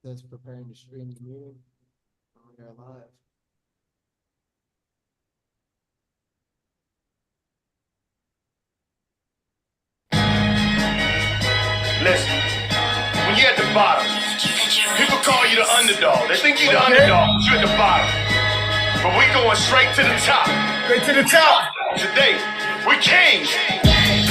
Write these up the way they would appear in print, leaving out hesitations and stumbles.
Just preparing to stream the meeting. We are live. Listen, when you're at the bottom, people call you the underdog. They think you're the underdog, but you're at the bottom. But we going straight to the top. Straight to the top. Today, we kings.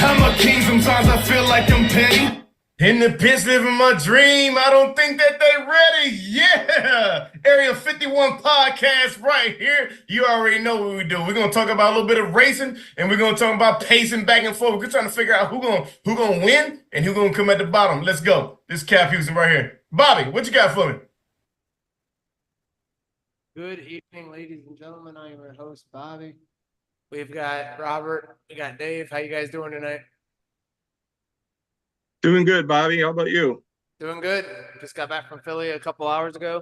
I'm a king, sometimes I feel like I'm petty. In the pits living my dream, I don't think that they ready. Yeah, Area 51 podcast right here. You already know what we do. We're gonna talk about a little bit of racing, and we're gonna talk about pacing back and forth. We're trying to figure out who gonna win and who gonna come at the bottom. Let's go. This is Cap Houston right here. Bobby, what you got for me? Good evening, ladies and gentlemen. I am your host, Bobby. We've got Robert, we got Dave. How you guys doing tonight? Doing good, Bobby. How about you? Doing good. Just got back from Philly a couple hours ago,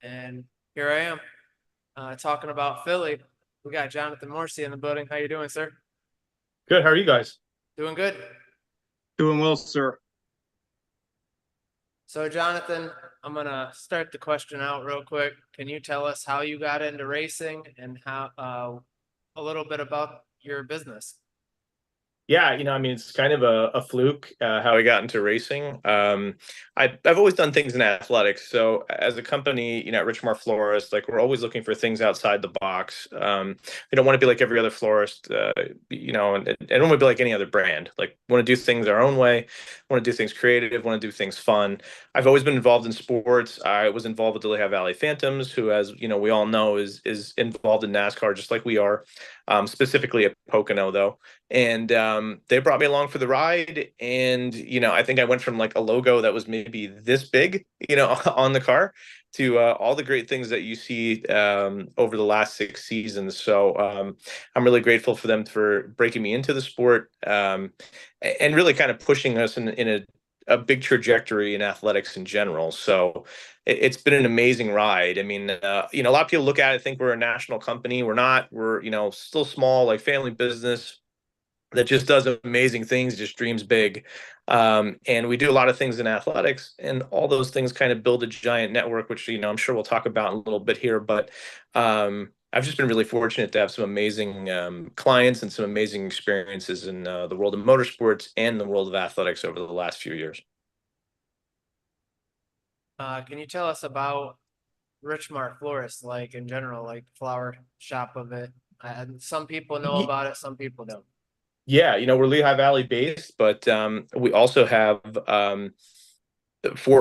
and here I am, talking about Philly. We got Jonathan Morrissey in the building. How you doing, sir? Good. How are you guys? Doing good. Doing well, sir. So, Jonathan, I'm gonna start the question out real quick. Can you tell us how you got into racing and how a little bit about your business? Yeah, I mean, it's kind of a fluke how I got into racing. I've always done things in athletics. So as a company, at Richmar Florist, like we're always looking for things outside the box. We don't want to be like every other florist, and I don't want to be like any other brand. Like, want to do things our own way, want to do things creative, want to do things fun. I've always been involved in sports. I was involved with the Lehigh Valley Phantoms, who, as we all know, is involved in NASCAR just like we are, specifically at Pocono though. And they brought me along for the ride, and I think I went from like a logo that was maybe this big on the car to all the great things that you see over the last 6 seasons. So I'm really grateful for them for breaking me into the sport, and really kind of pushing us in a big trajectory in athletics in general. So it's been an amazing ride. I mean, a lot of people look at it, think we're a national company. We're not. We're still small, like family business that just does amazing things, just dreams big. And we do a lot of things in athletics, and all those things kind of build a giant network, which, I'm sure we'll talk about in a little bit here. But I've just been really fortunate to have some amazing clients and some amazing experiences in the world of motorsports and the world of athletics over the last few years. Can you tell us about Richmar Florist, like in general, like flower shop of it? Some people know about it, some people don't. Yeah, we're Lehigh Valley based, but we also have 4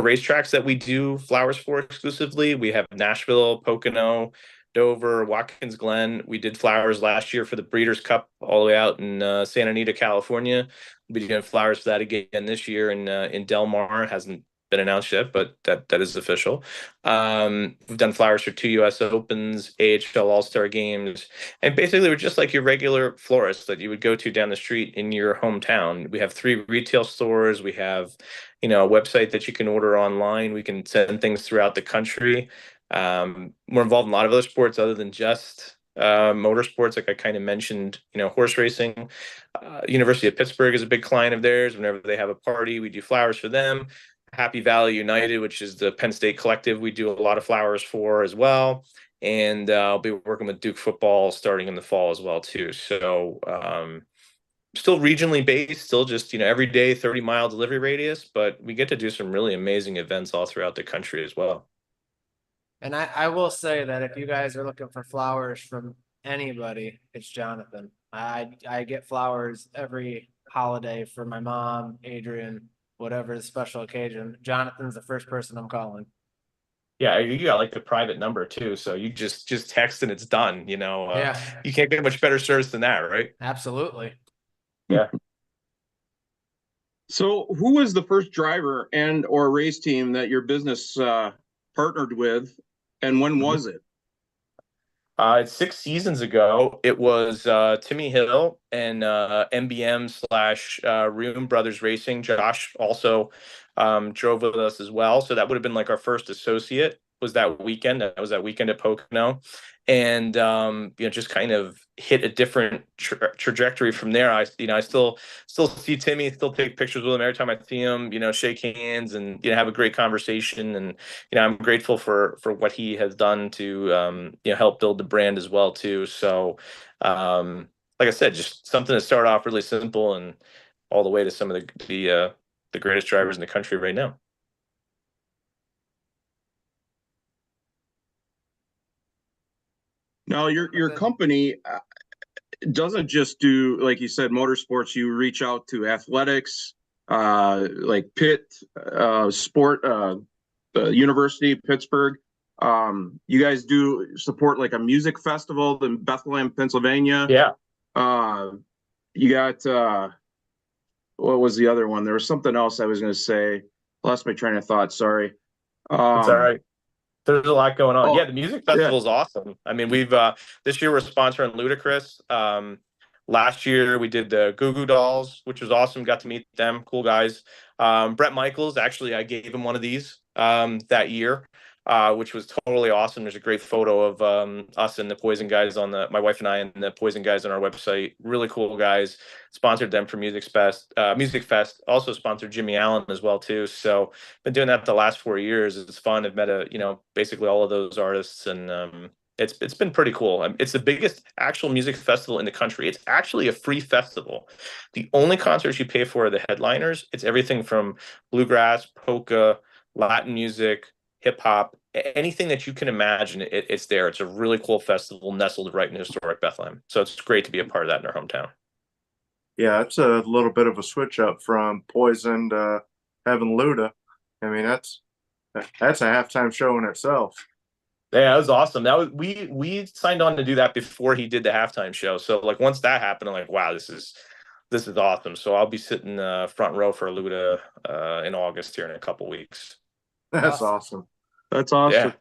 racetracks that we do flowers for exclusively. We have Nashville, Pocono, Dover, Watkins Glen. We did flowers last year for the Breeders' Cup all the way out in Santa Anita, California. We'll be doing flowers for that again this year in Del Mar. It hasn't been announced yet, but that is official. We've done flowers for 2 U.S. Opens, AHL All-Star Games, and basically we're just like your regular florist that you would go to down the street in your hometown. We have 3 retail stores. We have, a website that you can order online. We can send things throughout the country. We're involved in a lot of other sports other than just motorsports, like I kind of mentioned, horse racing. University of Pittsburgh is a big client of theirs. Whenever they have a party, we do flowers for them. Happy Valley United, which is the Penn State collective, we do a lot of flowers for as well. And I'll be working with Duke football starting in the fall as well too. So still regionally based, still just every day 30-mile delivery radius, but we get to do some really amazing events all throughout the country as well. And I will say that if you guys are looking for flowers from anybody, it's Jonathan. I get flowers every holiday for my mom, Adrian, whatever the special occasion. Jonathan's the first person I'm calling. Yeah, you got like the private number too, so you just text and it's done. Yeah, You can't get much better service than that, right? absolutely. Yeah. So, who was the first driver and or race team that your business partnered with, and when was it? It's 6 seasons ago. It was Timmy Hill and MBM / Room Brothers Racing. Josh also drove with us as well. So that would have been like our first associate. was that weekend. That was that weekend at Pocono, and just kind of hit a different trajectory from there. I still see Timmy, still take pictures with him every time I see him. Shake hands and have a great conversation, and I'm grateful for what he has done to help build the brand as well too. So, like I said, just something to start off really simple and all the way to some of the greatest drivers in the country right now. Now, your company doesn't just do, like you said, motorsports. You reach out to athletics, like Pitt Sport, University, Pittsburgh. You guys do support like a music festival in Bethlehem, Pennsylvania. Yeah. You got what was the other one? There was something else I was going to say. Lost my train of thought. Sorry. It's all right. There's a lot going on. Oh, Yeah, the music festival is awesome. I mean, we've this year we're sponsoring Ludacris. Last year we did the Goo Goo Dolls, which was awesome. Got to meet them, cool guys. Brett Michaels, actually, I gave him one of these that year, which was totally awesome. There's a great photo of us and the Poison guys my wife and I and the Poison guys on our website. Really cool guys. Sponsored them for Music Fest. Also sponsored Jimmy Allen as well too. So been doing that the last 4 years. It's fun. I've met basically all of those artists, and it's been pretty cool. It's the biggest actual music festival in the country. It's actually a free festival. The only concerts you pay for are the headliners. It's everything from bluegrass, polka, Latin music, hip hop, anything that you can imagine. It's there. It's a really cool festival nestled right in historic Bethlehem. So it's great to be a part of that in our hometown. Yeah, it's a little bit of a switch up from Poison to having Luda. I mean, that's a halftime show in itself. Yeah, it was awesome. That was we signed on to do that before he did the halftime show. So like once that happened, I'm like, wow, this is awesome. So I'll be sitting front row for Luda in August here in a couple weeks. That's awesome. That's awesome.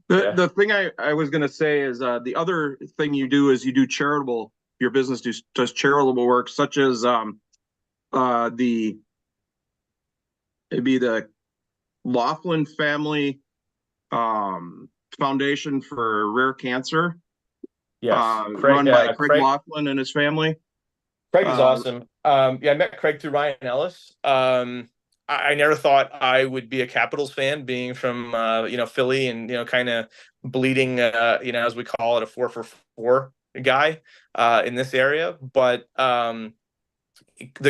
Yeah. The thing I was going to say is the other thing you do is you do charitable. Your business does charitable work, such as it'd be the Laughlin Family Foundation for Rare Cancer. Yes, run by Craig Laughlin and his family. Craig is awesome. I met Craig through Ryan Ellis. I never thought I would be a Capitals fan, being from Philly and kind of bleeding as we call it, a 4-for-4 guy in this area. But the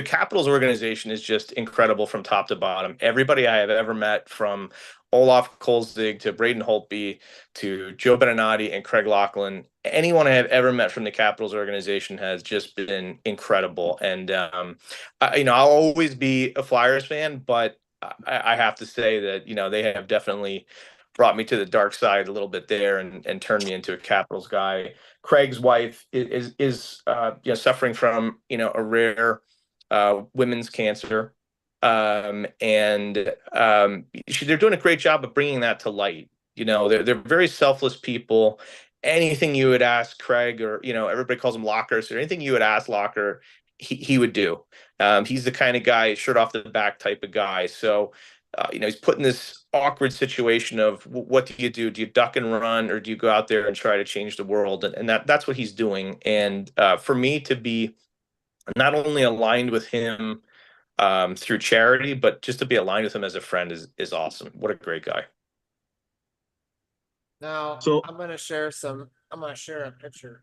Capitals organization is just incredible from top to bottom. Everybody I have ever met, from Olaf Kolzig to Braden Holtby to Joe Beninati and Craig Laughlin, anyone I have ever met from the Capitals organization has just been incredible. And I'll always be a Flyers fan, but I have to say that they have definitely brought me to the dark side a little bit there and turned me into a Capitals guy. Craig's wife is suffering from a rare women's cancer. They're doing a great job of bringing that to light. They're very selfless people. Anything you would ask Craig, or everybody calls him Locker, so anything you would ask Locker, he would do. He's the kind of guy, shirt off the back type of guy. So he's put in this awkward situation of what do you do? Do you duck and run, or do you go out there and try to change the world? And that's what he's doing. And for me to be not only aligned with him through charity, but just to be aligned with him as a friend is awesome. What a great guy. Now, So- I'm gonna share a picture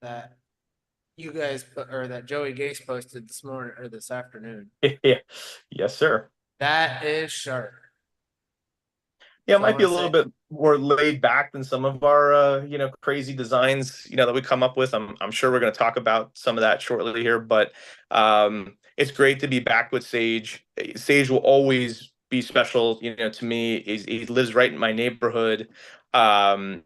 that you guys put, or that Joey Gase posted this morning or this afternoon. Yeah. Yes, sir. That is sharp. Yeah, it So I might be a wanna little bit more laid back than some of our crazy designs that we come up with. I'm sure we're going to talk about some of that shortly here, but it's great to be back with Sage. Sage will always be special, to me. He lives right in my neighborhood, and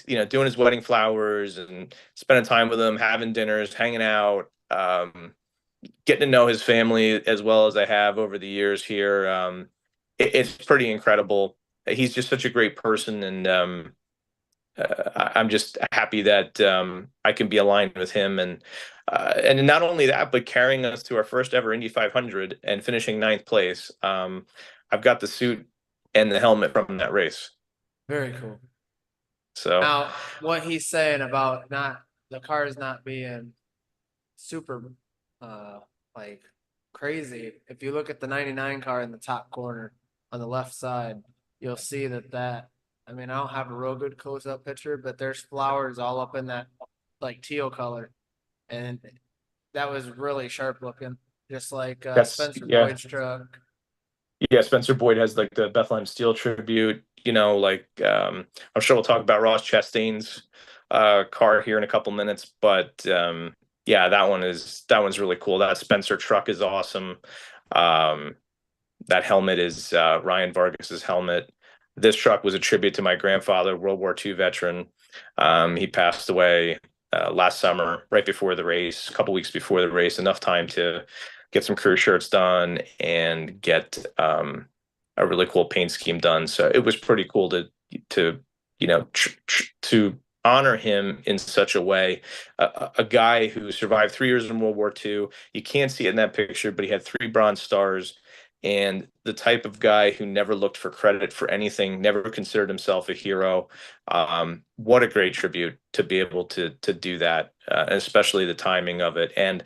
doing his wedding flowers and spending time with him, having dinners, hanging out, getting to know his family as well as I have over the years here. It's pretty incredible. He's just such a great person, and I'm just happy that I can be aligned with him, and not only that, but carrying us to our first ever Indy 500 and finishing 9th place. I've got the suit and the helmet from that race. Very cool. So Now, what he's saying about the cars not being super, uh, like crazy. If you look at the 99 car in the top corner on the left side, you'll see that, I mean, I don't have a real good close up picture, but there's flowers all up in that like teal color. And that was really sharp looking, just like that's Spencer yeah. Boyd's truck. Yeah, Spencer Boyd has like the Bethlehem Steel tribute, like I'm sure we'll talk about Ross Chastain's car here in a couple minutes, but yeah, that one's really cool. That Spencer truck is awesome. Um that helmet is Ryan Vargas's helmet. This truck was a tribute to my grandfather, World War II veteran. He passed away last summer, right before the race, a couple weeks before the race, enough time to get some crew shirts done and get a really cool paint scheme done. So it was pretty cool to to honor him in such a way. A guy who survived 3 years in World War II. You can't see it in that picture, but he had 3 Bronze Stars, and the type of guy who never looked for credit for anything, never considered himself a hero. What a great tribute to be able to do that, and especially the timing of it. And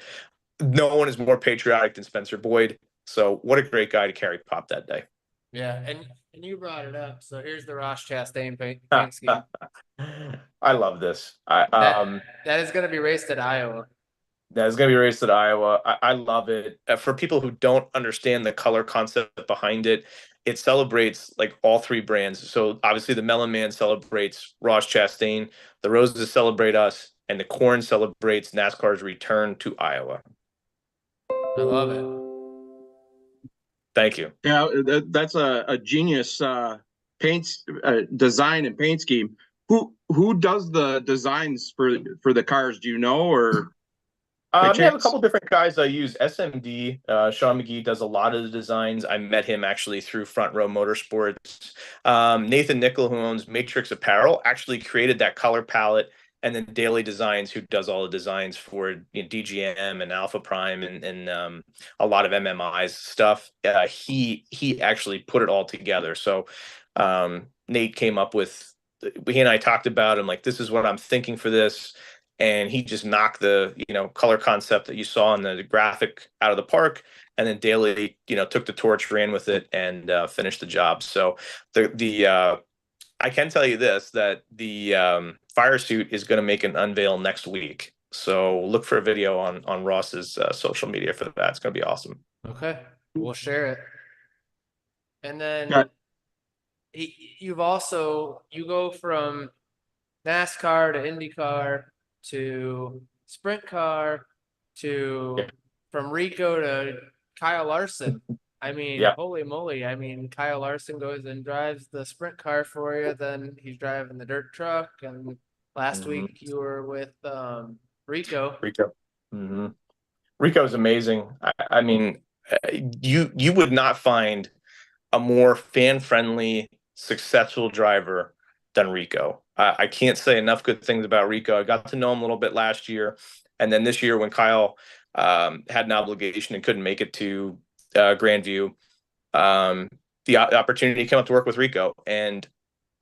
no one is more patriotic than Spencer Boyd. So what a great guy to carry Pop that day. Yeah, and you brought it up. So here's the Ross Chastain paint scheme. I love this. That is going to be raced at Iowa. That's going to be raced at Iowa. I love it. For people who don't understand the color concept behind it, it celebrates like all 3 brands. So obviously the Melon Man celebrates Ross Chastain, the Roses celebrate us, and the Corn celebrates NASCAR's return to Iowa. I love it. Thank you. Yeah, that's a genius paint design and paint scheme. Who does the designs for the cars? Do you know, or I have a couple different guys I use. SMD, Sean McGee does a lot of the designs. I met him actually through Front Row Motorsports. Nathan Nickel, who owns Matrix Apparel, actually created that color palette. And then Daily Designs, who does all the designs for DGM and Alpha Prime and a lot of MMI's stuff. He actually put it all together. So Nate came up with, he and I talked about him, like, this is what I'm thinking for this. And he just knocked the color concept that you saw in the graphic out of the park, and then Daly took the torch, ran with it, and finished the job. So the I can tell you this, that the fire suit is going to make an unveil next week. So look for a video on Ross's social media for that. It's going to be awesome. Okay, we'll share it. And then Yeah. you go from NASCAR to IndyCar to sprint car to from Rico to Kyle Larson. I mean, Yeah. holy moly. I mean, Kyle Larson goes and drives the sprint car for you, then he's driving the dirt truck. And last week you were with Rico. Rico's amazing. I mean, you would not find a more fan-friendly, successful driver than Rico. I can't say enough good things about Rico. I got to know him a little bit last year, and then this year when Kyle had an obligation and couldn't make it to Grandview, the opportunity came up to work with Rico, and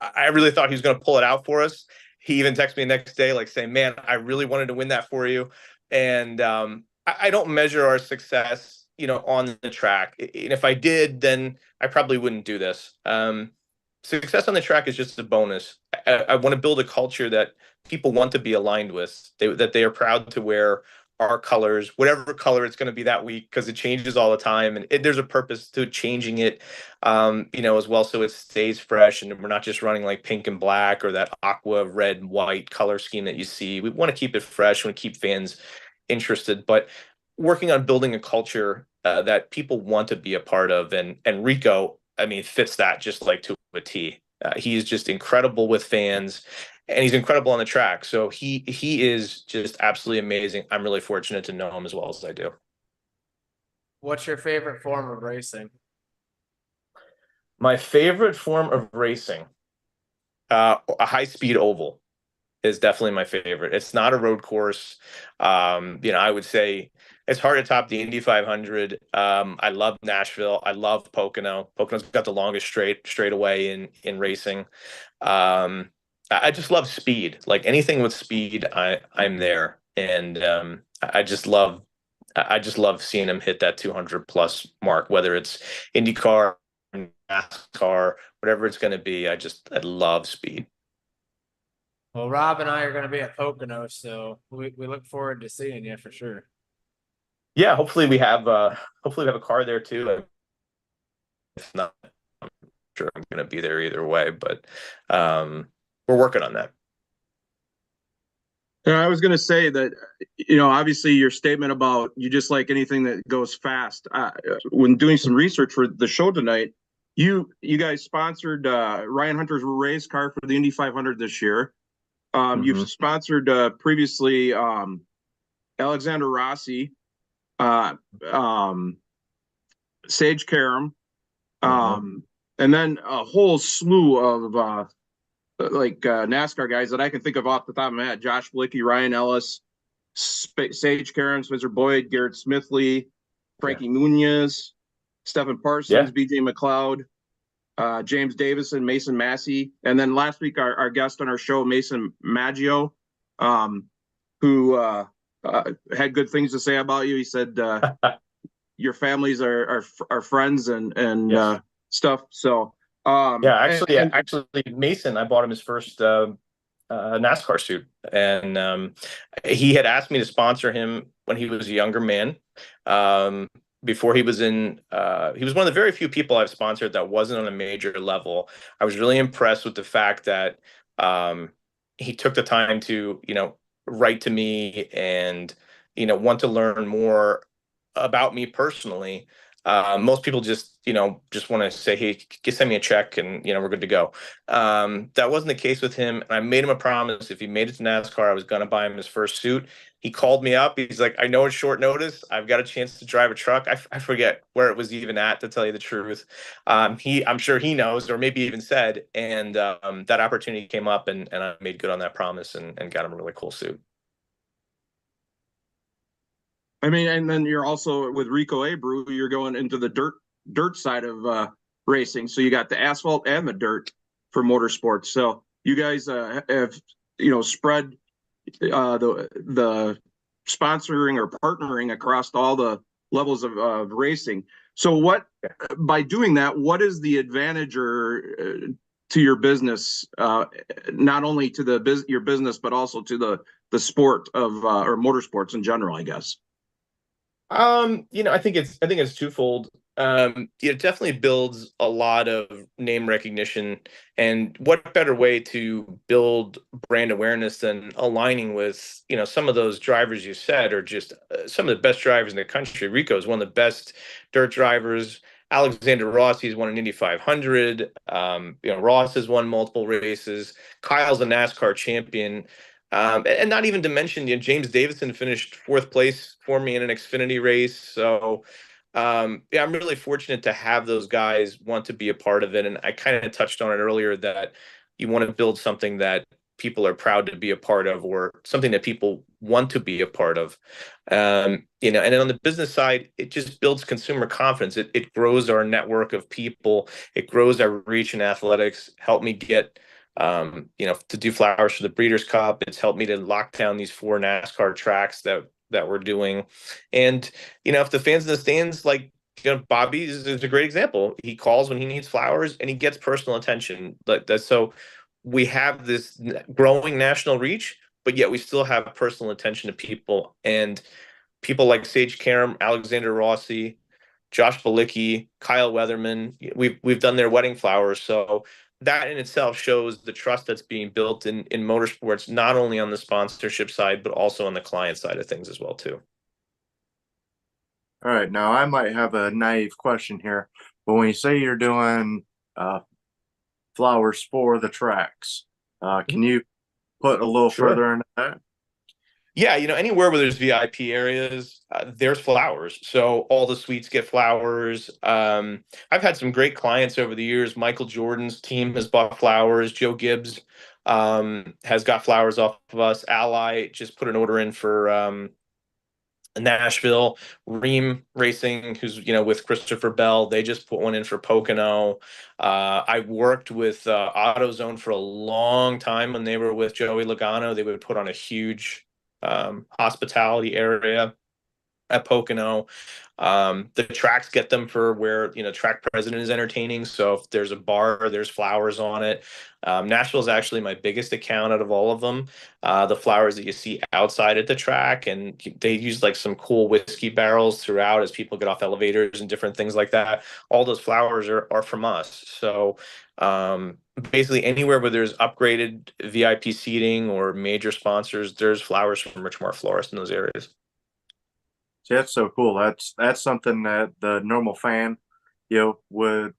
I really thought he was going to pull it out for us. He even texted me the next day, like saying, "Man, I really wanted to win that for you." And I don't measure our success, on the track. And if I did, then I probably wouldn't do this. Success on the track is just a bonus. I want to build a culture that people want to be aligned with, that they are proud to wear our colors, whatever color it's going to be that week, because it changes all the time. And there's a purpose to changing it, as well, so it stays fresh. And we're not just running like pink and black or that aqua red and white color scheme that you see. We want to keep it fresh. We want to keep fans interested, but working on building a culture that people want to be a part of. And Rico, I mean, fits that just like to a T. He is just incredible with fans, and he's incredible on the track. So he is just absolutely amazing. I'm really fortunate to know him as well as I do. What's your favorite form of racing? My favorite form of racing, a high-speed oval, is definitely my favorite. It's not a road course. I would say It's hard to top the Indy 500. I love Nashville. I love Pocono. Pocono's got the longest straightaway in racing. I just love speed. Like anything with speed, I'm there, and I just love seeing him hit that 200 plus mark, whether it's IndyCar, NASCAR, whatever it's going to be. I love speed. Well, Rob and I are going to be at Pocono, so we look forward to seeing you for sure. Yeah, hopefully we have a car there too. If not, I'm sure I'm going to be there either way, but we're working on that. Yeah, I was going to say that, obviously your statement about you just like anything that goes fast. When doing some research for the show tonight, you guys sponsored Ryan Hunter's race car for the Indy 500 this year. You've sponsored previously Alexander Rossi, Sage Karam, and then a whole slew of NASCAR guys that I can think of off the top of my head: Josh Bilicki, Ryan Ellis, Sage Karam, Spencer Boyd, Garrett Smithley, Frankie Muniz, Stephen Parsons, BJ McLeod, James Davison, Mason Massey, and then last week our guest on our show, Mason Maggio, who had good things to say about you. He said your families are friends and stuff. So actually, Mason, I bought him his first NASCAR suit, and he had asked me to sponsor him when he was a younger man. Before he was one of the very few people I've sponsored that wasn't on a major level. I was really impressed with the fact that he took the time to, write to me and, want to learn more about me personally. Most people just want to say, hey, send me a check and, we're good to go. That wasn't the case with him. And I made him a promise. If he made it to NASCAR, I was going to buy him his first suit. He called me up. He's like, I know it's short notice. I've got a chance to drive a truck. I forget where it was even at, to tell you the truth. I'm sure he knows, or maybe even said, and that opportunity came up and I made good on that promise and got him a really cool suit. I mean, and then you're also with Rico Abreu, you're going into the dirt side of racing. So you got the asphalt and the dirt for motorsports. So you guys have, spread the sponsoring or partnering across all the levels of racing. So by doing that, what is the advantage to your business, not only to your business, but also to the sport of or motorsports in general, I guess? I think it's twofold. It definitely builds a lot of name recognition, and what better way to build brand awareness than aligning with, some of those drivers you said are just some of the best drivers in the country. Rico is one of the best dirt drivers. Alexander Rossi has won an Indy 500. Ross has won multiple races. Kyle's a NASCAR champion. And not even to mention, James Davison finished 4th place for me in an Xfinity race. So, I'm really fortunate to have those guys want to be a part of it. And I kind of touched on it earlier that you want to build something that people are proud to be a part of, or something that people want to be a part of. And then on the business side, it just builds consumer confidence. It grows our network of people. It grows our reach in athletics. Help me get to do flowers for the Breeders' Cup. It's helped me to lock down these 4 NASCAR tracks that we're doing. And, if the fans in the stands, Bobby is a great example. He calls when he needs flowers and he gets personal attention. So we have this growing national reach, but yet we still have personal attention to people. And people like Sage Karam, Alexander Rossi, Josh Bilicki, Kyle Weatherman, we've done their wedding flowers. So that in itself shows the trust that's being built in motorsports, not only on the sponsorship side, but also on the client side of things as well, too. All right. Now, I might have a naive question here, but when you say you're doing flowers for the tracks, can you put a little further into that? Yeah, anywhere where there's VIP areas, there's flowers. So all the suites get flowers. I've had some great clients over the years. Michael Jordan's team has bought flowers. Joe Gibbs has got flowers off of us. Ally just put an order in for Nashville, Ream Racing, who's with Christopher Bell, they just put one in for Pocono. I worked with AutoZone for a long time when they were with Joey Logano. They would put on a huge hospitality area at Pocono. The tracks get them for where track president is entertaining. So if there's a bar, there's flowers on it. Nashville is actually my biggest account out of all of them. The flowers that you see outside at the track, and they use like some cool whiskey barrels throughout as people get off elevators and different things like that. All those flowers are from us. So basically anywhere where there's upgraded VIP seating or major sponsors, there's flowers from Rich Mart Florist in those areas. See, that's so cool. That's something that the normal fan, would,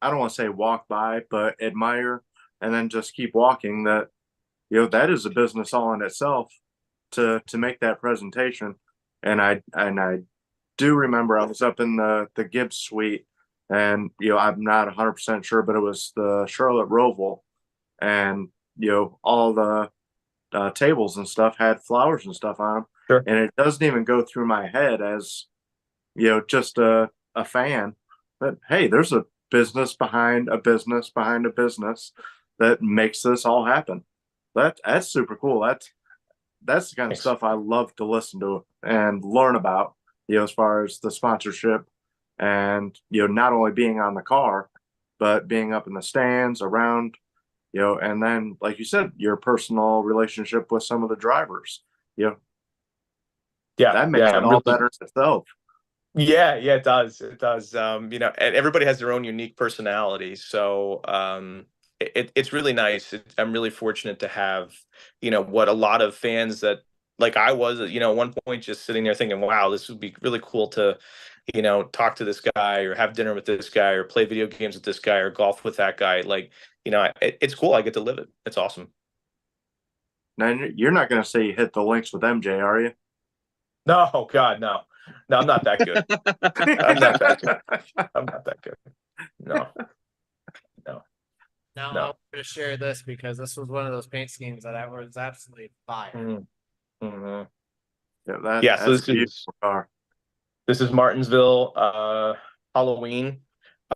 I don't want to say walk by, but admire and then just keep walking. That, that is a business all in itself to make that presentation. And I do remember I was up in the Gibbs suite, and I'm not 100% sure, but it was the Charlotte Roval, and all the tables and stuff had flowers and stuff on them. Sure. And it doesn't even go through my head as, just a fan, but hey, there's a business behind a business behind a business that makes this all happen. That's super cool. That's the kind of stuff I love to listen to and learn about, as far as the sponsorship and, not only being on the car, but being up in the stands around, and then, like you said, your personal relationship with some of the drivers, Yeah, that makes it all better itself. Yeah, it does. It does. And everybody has their own unique personality. So it's really nice. I'm really fortunate to have, what a lot of fans that like I was, at one point just sitting there thinking, wow, this would be really cool to, talk to this guy or have dinner with this guy or play video games with this guy or golf with that guy. Like, it's cool. I get to live it. It's awesome. Now, you're not going to say you hit the links with MJ, are you? No, God, no. No, I'm not that good. I'm not that good. I'm not that good. No. Now No. I'm going to share this because this was one of those paint schemes that I was absolutely fire. Mm-hmm. Yeah, So that's a beautiful car. This is Martinsville Halloween.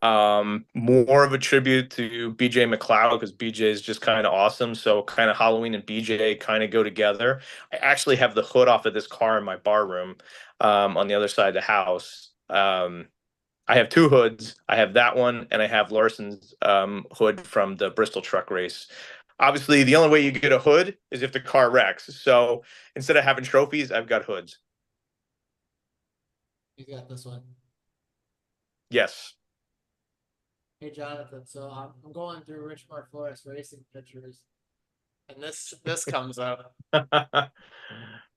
More of a tribute to BJ McLeod because BJ is just kind of awesome. So kind of Halloween and BJ kind of go together. I actually have the hood off of this car in my bar room on the other side of the house. I have two hoods. I have that one and I have Larson's hood from the Bristol truck race. Obviously, the only way you get a hood is if the car wrecks. So instead of having trophies, I've got hoods. You got this one. Yes. Hey Jonathan, so I'm going through Rich Mart Florist racing pictures, and this comes up.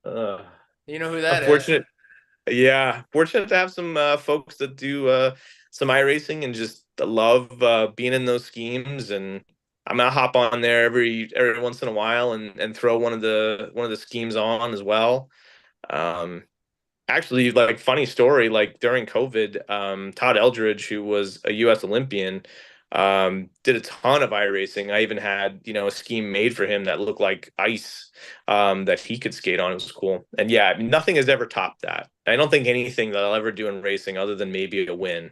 You know who that is? Yeah, fortunate to have some folks that do some iRacing and just love being in those schemes. And I'm gonna hop on there every once in a while and throw one of the schemes on as well. Actually, like funny story, like during COVID, Todd Eldridge, who was a US Olympian, did a ton of iRacing. I even had, a scheme made for him that looked like ice that he could skate on. It was cool. And yeah, I mean, nothing has ever topped that. I don't think anything that I'll ever do in racing other than maybe a win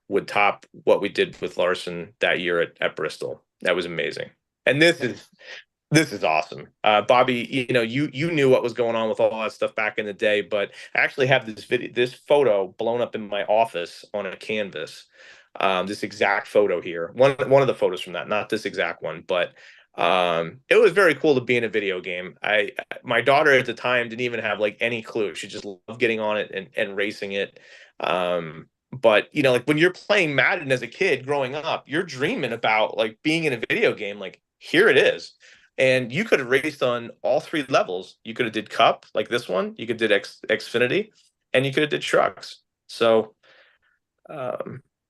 would top what we did with Larson that year at Bristol. That was amazing. And this is awesome. Bobby, you knew what was going on with all that stuff back in the day, but I actually have this photo blown up in my office on a canvas. This exact photo here. One of the photos from that, not this exact one, but it was very cool to be in a video game. My daughter at the time didn't even have like any clue. She just loved getting on it and racing it. But like when you're playing Madden as a kid growing up, you're dreaming about like being in a video game. Like here it is. And you could have raced on all three levels. You could have did Cup like this one. You could did Xfinity, and you could have did trucks. So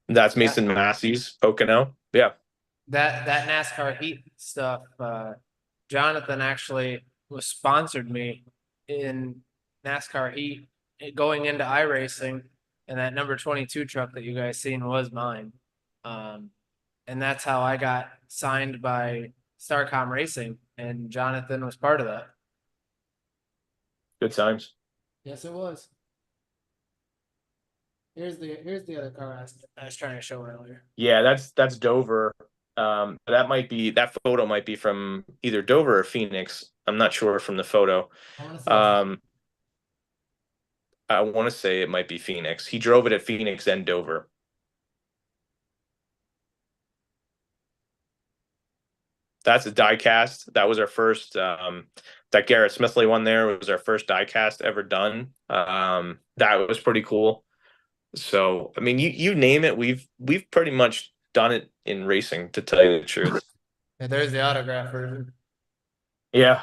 that's Mason Massey's Pocono. Yeah. That NASCAR Heat stuff. Jonathan actually was sponsored me in NASCAR Heat going into iRacing, and that number 22 truck that you guys seen was mine. And that's how I got signed by Starcom Racing, and Jonathan was part of that. Good times. Yes, it was. Here's the other car I was trying to show earlier. Yeah, that's Dover. That photo might be from either Dover or Phoenix. I'm not sure from the photo. I want to see. I want to say it might be Phoenix. He drove it at Phoenix and Dover. That's a die cast. That was our first that Garrett Smithley one there was our first die cast ever done. That was pretty cool. So I mean you name it, we've pretty much done it in racing, to tell you the truth. Yeah, there's the autograph version. Yeah.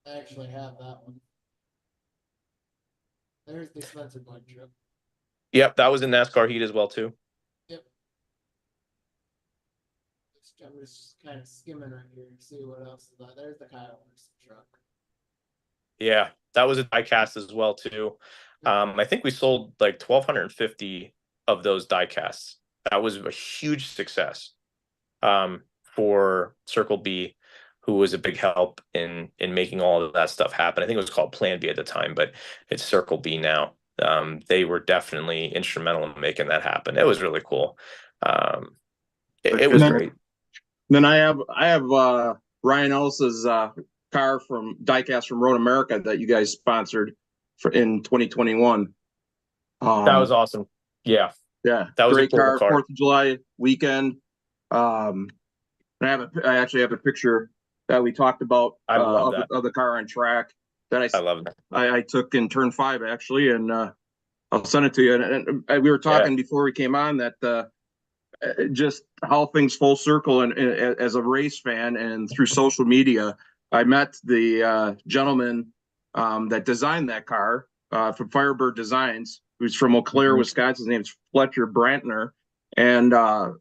I actually have that one. There's the Spencer Bud trip. Yep, that was in NASCAR heat as well too. I'm just kind of skimming right here to see what else is that. There's the Kyle Larson truck. Yeah, that was a die cast as well too. I think we sold like 1,250 of those die casts. That was a huge success for Circle B, who was a big help in making all of that stuff happen. I think it was called Plan B at the time, but it's Circle B now. They were definitely instrumental in making that happen. It was really cool. It was great. Then I have Ryan Ellis's car from diecast from Road America that you guys sponsored in 2021. That was awesome. Yeah, that was great a cool car. 4th of July weekend. I actually have a picture that we talked about of the car on track that I love that. I took in turn 5 actually, and I'll send it to you. And we were talking before we came on that. Just how things full circle, and as a race fan and through social media, I met the gentleman that designed that car from Firebird Designs, who's from Eau Claire, Wisconsin. His name's Fletcher Brantner. And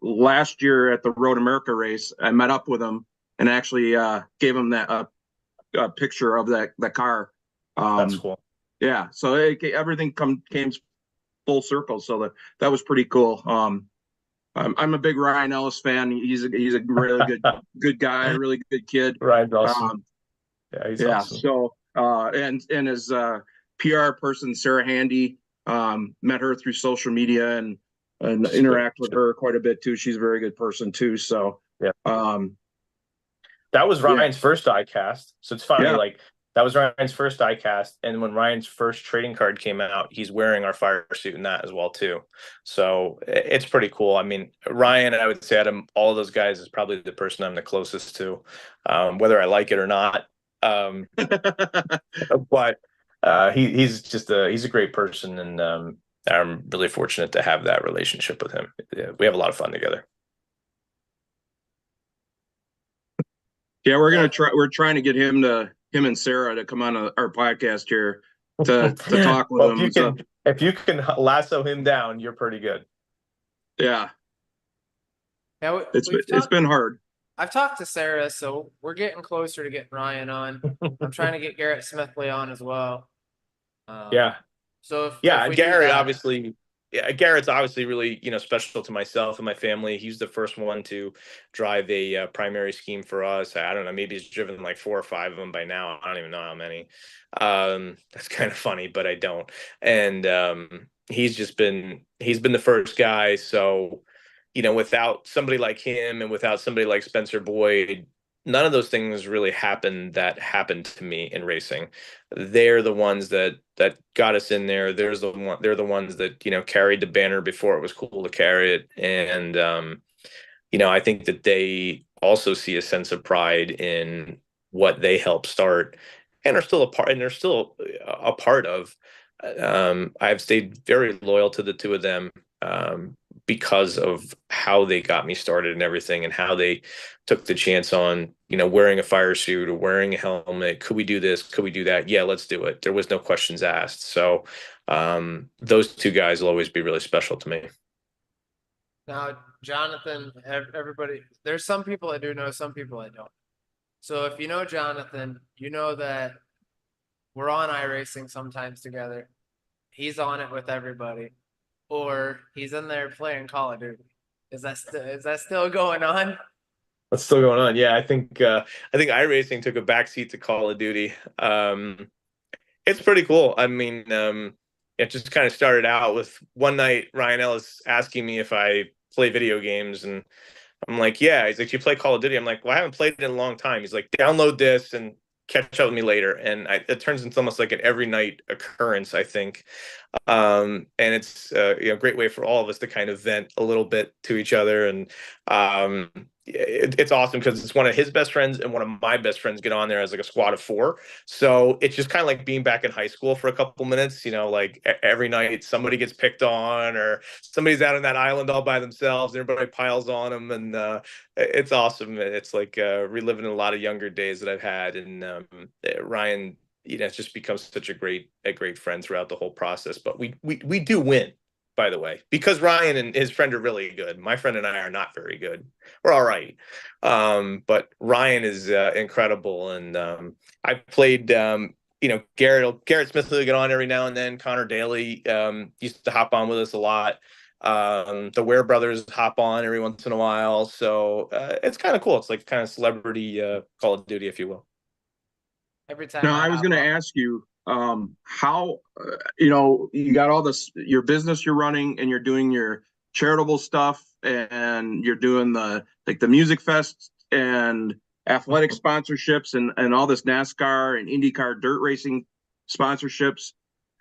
last year at the Road America race, I met up with him and actually gave him that a picture of that car. That's cool. Yeah, so everything came full circle. So that was pretty cool. I'm a big Ryan Ellis fan. He's a really good guy, really good kid. Ryan's awesome. He's awesome. So and his PR person Sarah Handy, met her through social media and interact with her quite a bit too. She's a very good person too. So that was Ryan's first die cast. So it's funny, like that was Ryan's first die cast, and when Ryan's first trading card came out, he's wearing our fire suit in that as well too. So it's pretty cool. I mean, Ryan, I would say out of all of those guys, is probably the person I'm the closest to, whether I like it or not. But he's a great person, and I'm really fortunate to have that relationship with him. We have a lot of fun together. Yeah, we're trying to get him and Sarah to come on our podcast here to talk with him. If you can lasso him down, you're pretty good. Yeah. It's been hard. I've talked to Sarah, so we're getting closer to getting Ryan on. I'm trying to get Garrett Smithley on as well. So Garrett's obviously really, special to myself and my family. He's the first one to drive a primary scheme for us. I don't know, maybe he's driven like 4 or 5 of them by now. I don't even know how many. That's kind of funny, but I don't. And he's been the first guy. So, without somebody like him and without somebody like Spencer Boyd, none of those things really happened to me in racing. They're the ones that got us in there. They're the ones that, carried the banner before it was cool to carry it. And, I think that they also see a sense of pride in what they helped start and are still a part of. I've stayed very loyal to the two of them, because of how they got me started and everything, and how they took the chance on, wearing a fire suit or wearing a helmet. Could we do this? Could we do that? Yeah, let's do it. There was no questions asked. So those two guys will always be really special to me. Now, Jonathan, everybody, there's some people I do know, some people I don't. So if you know Jonathan, you know that we're on iRacing sometimes together. He's on it with everybody. Or he's in there playing Call of Duty. Is that still going on? That's still going on. Yeah, I think iRacing took a backseat to Call of Duty. It's pretty cool. I mean, it just kind of started out with one night Ryan Ellis asking me if I play video games, and I'm like, yeah. He's like, you play Call of Duty? I'm like, well, I haven't played it in a long time. He's like, download this and catch up with me later. And it turns into almost like an every night occurrence, I think. And it's a great way for all of us to kind of vent a little bit to each other. And it's awesome because it's one of his best friends and one of my best friends get on there as like a squad of four. So it's just kind of like being back in high school for a couple minutes, like every night somebody gets picked on or somebody's out on that island all by themselves and everybody piles on them. And it's awesome. It's like reliving a lot of younger days that I've had. And Ryan, it's just become such a great friend throughout the whole process. But we do win, by the way, because Ryan and his friend are really good. My friend and I are not very good. We're all right. But Ryan is incredible. And I played, Garrett Smith will get on every now and then. Connor Daly used to hop on with us a lot. The Ware brothers hop on every once in a while. So it's kind of cool. It's like kind of celebrity Call of Duty, if you will. Every time. Now, I was going to ask you, how, you got all this, your business you're running and you're doing your charitable stuff and you're doing the music fest and athletic sponsorships and all this NASCAR and IndyCar dirt racing sponsorships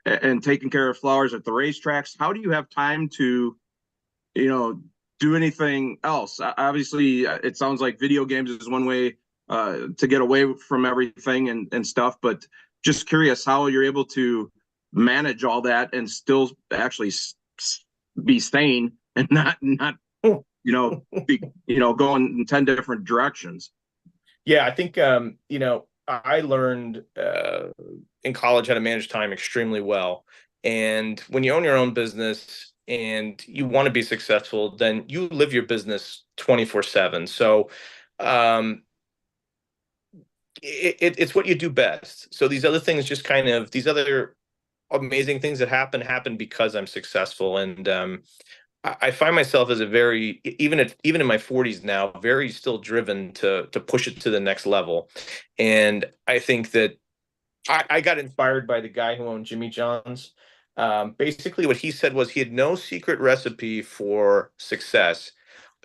and taking care of flowers at the racetracks. How do you have time to, do anything else? Obviously, it sounds like video games is one way to get away from everything and stuff, but just curious how you're able to manage all that and still actually be sane and not be, going in 10 different directions. Yeah, I think I learned in college how to manage time extremely well. And when you own your own business and you want to be successful, then you live your business 24/7. So it's what you do best. So these other things just kind of, these other amazing things that happen because I'm successful. And I find myself as a very, even in my 40s now, very still driven to push it to the next level. And I think that I got inspired by the guy who owned Jimmy John's. Basically what he said was he had no secret recipe for success.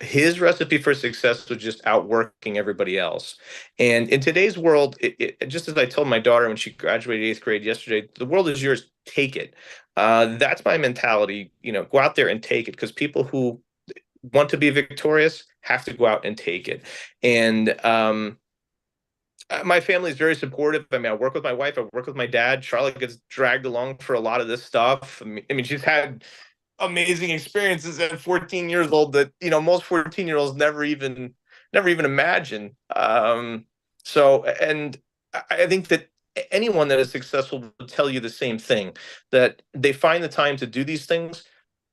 His recipe for success was just outworking everybody else. And in today's world, just as I told my daughter when she graduated 8th grade yesterday, the world is yours, take it. That's my mentality, go out there and take it, because people who want to be victorious have to go out and take it. And my family is very supportive. I mean, I work with my wife, I work with my dad. Charlotte gets dragged along for a lot of this stuff. I mean, she's had amazing experiences at 14 years old that most 14-year-olds never even imagine. So, and I think that anyone that is successful will tell you the same thing, that they find the time to do these things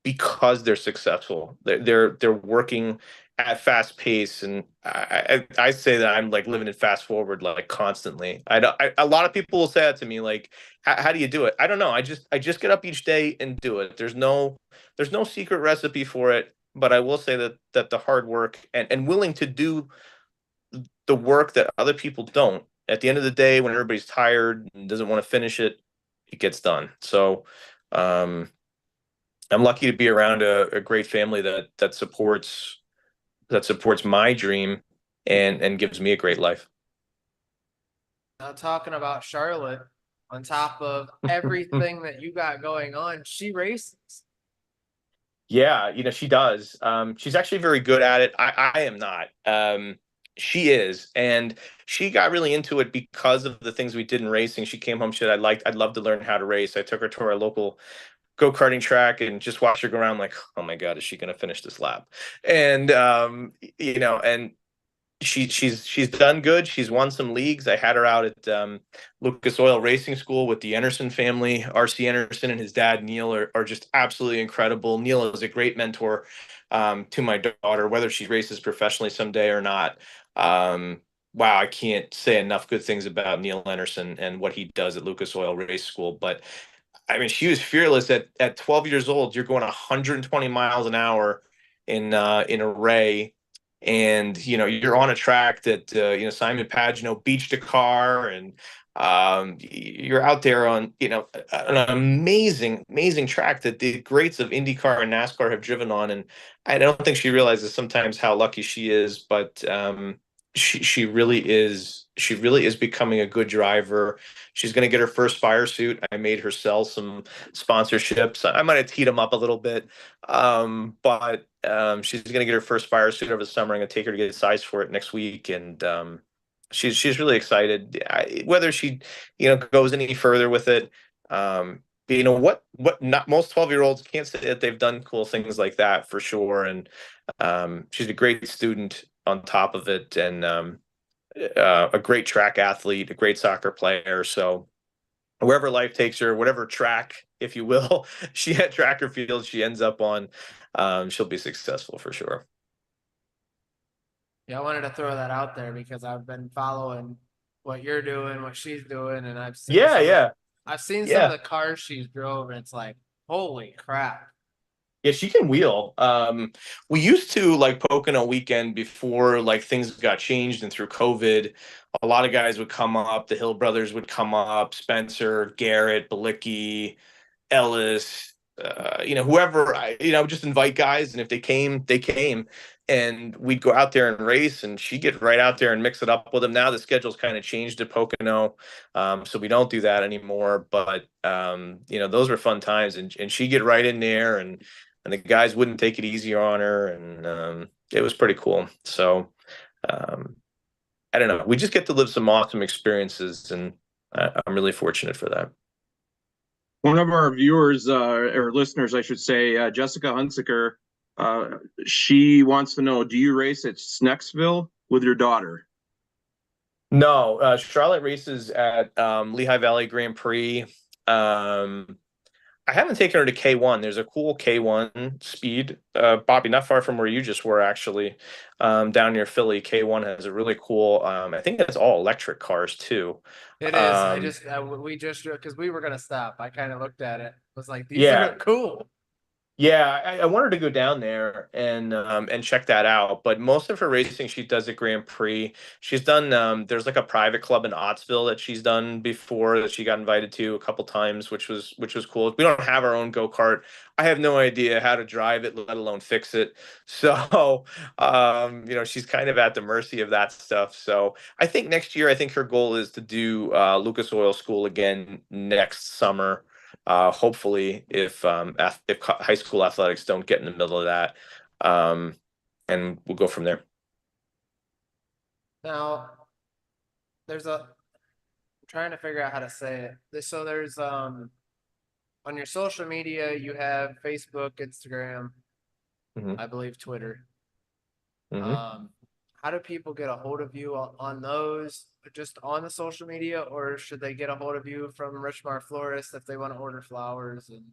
because they're successful. They're working at fast pace, and I say that I'm like living in fast forward like constantly. A lot of people will say that to me, like, how do you do it? I don't know. I just get up each day and do it. There's no secret recipe for it, but I will say that the hard work and willing to do the work that other people don't. At the end of the day, when everybody's tired and doesn't want to finish it, it gets done. So I'm lucky to be around a great family that supports my dream and gives me a great life. Now, talking about Charlotte, on top of everything that you got going on, she races. Yeah, she does. She's actually very good at it. I am not. She is, and she got really into it because of the things we did in racing. She came home, she said, I'd love to learn how to race. I took her to our local go-karting track and just watched her go around like, oh my God, is she going to finish this lap? And, and she's done good. She's won some leagues. I had her out at Lucas Oil Racing School with the Anderson family. RC Anderson and his dad, Neil, are just absolutely incredible. Neil is a great mentor to my daughter, whether she races professionally someday or not. Wow, I can't say enough good things about Neil Anderson and what he does at Lucas Oil Race School. But I mean, she was fearless at 12 years old. You're going 120 miles an hour in a Ray, and you're on a track that Simon Pagenaud beached a car, and You're out there on, an amazing track that the greats of IndyCar and NASCAR have driven on. And I don't think she realizes sometimes how lucky she is, but she really is becoming a good driver. She's going to get her first fire suit. I made her sell some sponsorships. I might have teed them up a little bit, but she's going to get her first fire suit over the summer. I'm going to take her to get sized for it next week, and she's really excited. Whether she goes any further with it, what not most 12-year-olds can't say that they've done cool things like that for sure. And she's a great student on top of it, and a great track athlete, a great soccer player. So wherever life takes her, whatever track, if you will, she had track or field she ends up on, she'll be successful for sure. Yeah, I wanted to throw that out there because I've been following what you're doing, what she's doing, and I've seen I've seen some of the cars she's drove, and it's like, holy crap. Yeah, she can wheel. We used to like Pocono weekend before like things got changed and through COVID. A lot of guys would come up. The Hill brothers would come up. Spencer, Garrett, Balicki, Ellis, whoever. Just invite guys, and if they came, they came, and we'd go out there and race. And she'd get right out there and mix it up with them. Now the schedule's kind of changed at Pocono, so we don't do that anymore. But those were fun times, and she'd get right in there, and the guys wouldn't take it easy on her, and it was pretty cool. So I don't know. We just get to live some awesome experiences, and I'm really fortunate for that. One of our viewers, or listeners, I should say, Jessica Hunsaker, she wants to know, do you race at Snexville with your daughter? No, Charlotte races at Lehigh Valley Grand Prix. I haven't taken her to K1. There's a cool K1 speed, Bobby, not far from where you just were, actually, down near Philly. K1 has a really cool, I think it's all electric cars too. It is. We just because we were gonna stop. I kind of looked at it. Was like, these are cool. Yeah, I wanted to go down there and check that out. But most of her racing she does at Grand Prix. She's done there's like a private club in Ottsville that she's done before that she got invited to a couple times, which was cool. We don't have our own go-kart. I have no idea how to drive it, let alone fix it. So she's kind of at the mercy of that stuff. So I think next year, I think her goal is to do Lucas Oil School again next summer. Hopefully, if high school athletics don't get in the middle of that, and we'll go from there. Now, I'm trying to figure out how to say it. So there's on your social media, you have Facebook, Instagram, I believe Twitter. How do people get a hold of you on those? Just on the social media, or should they get a hold of you from Richmar Florist if they want to order flowers? And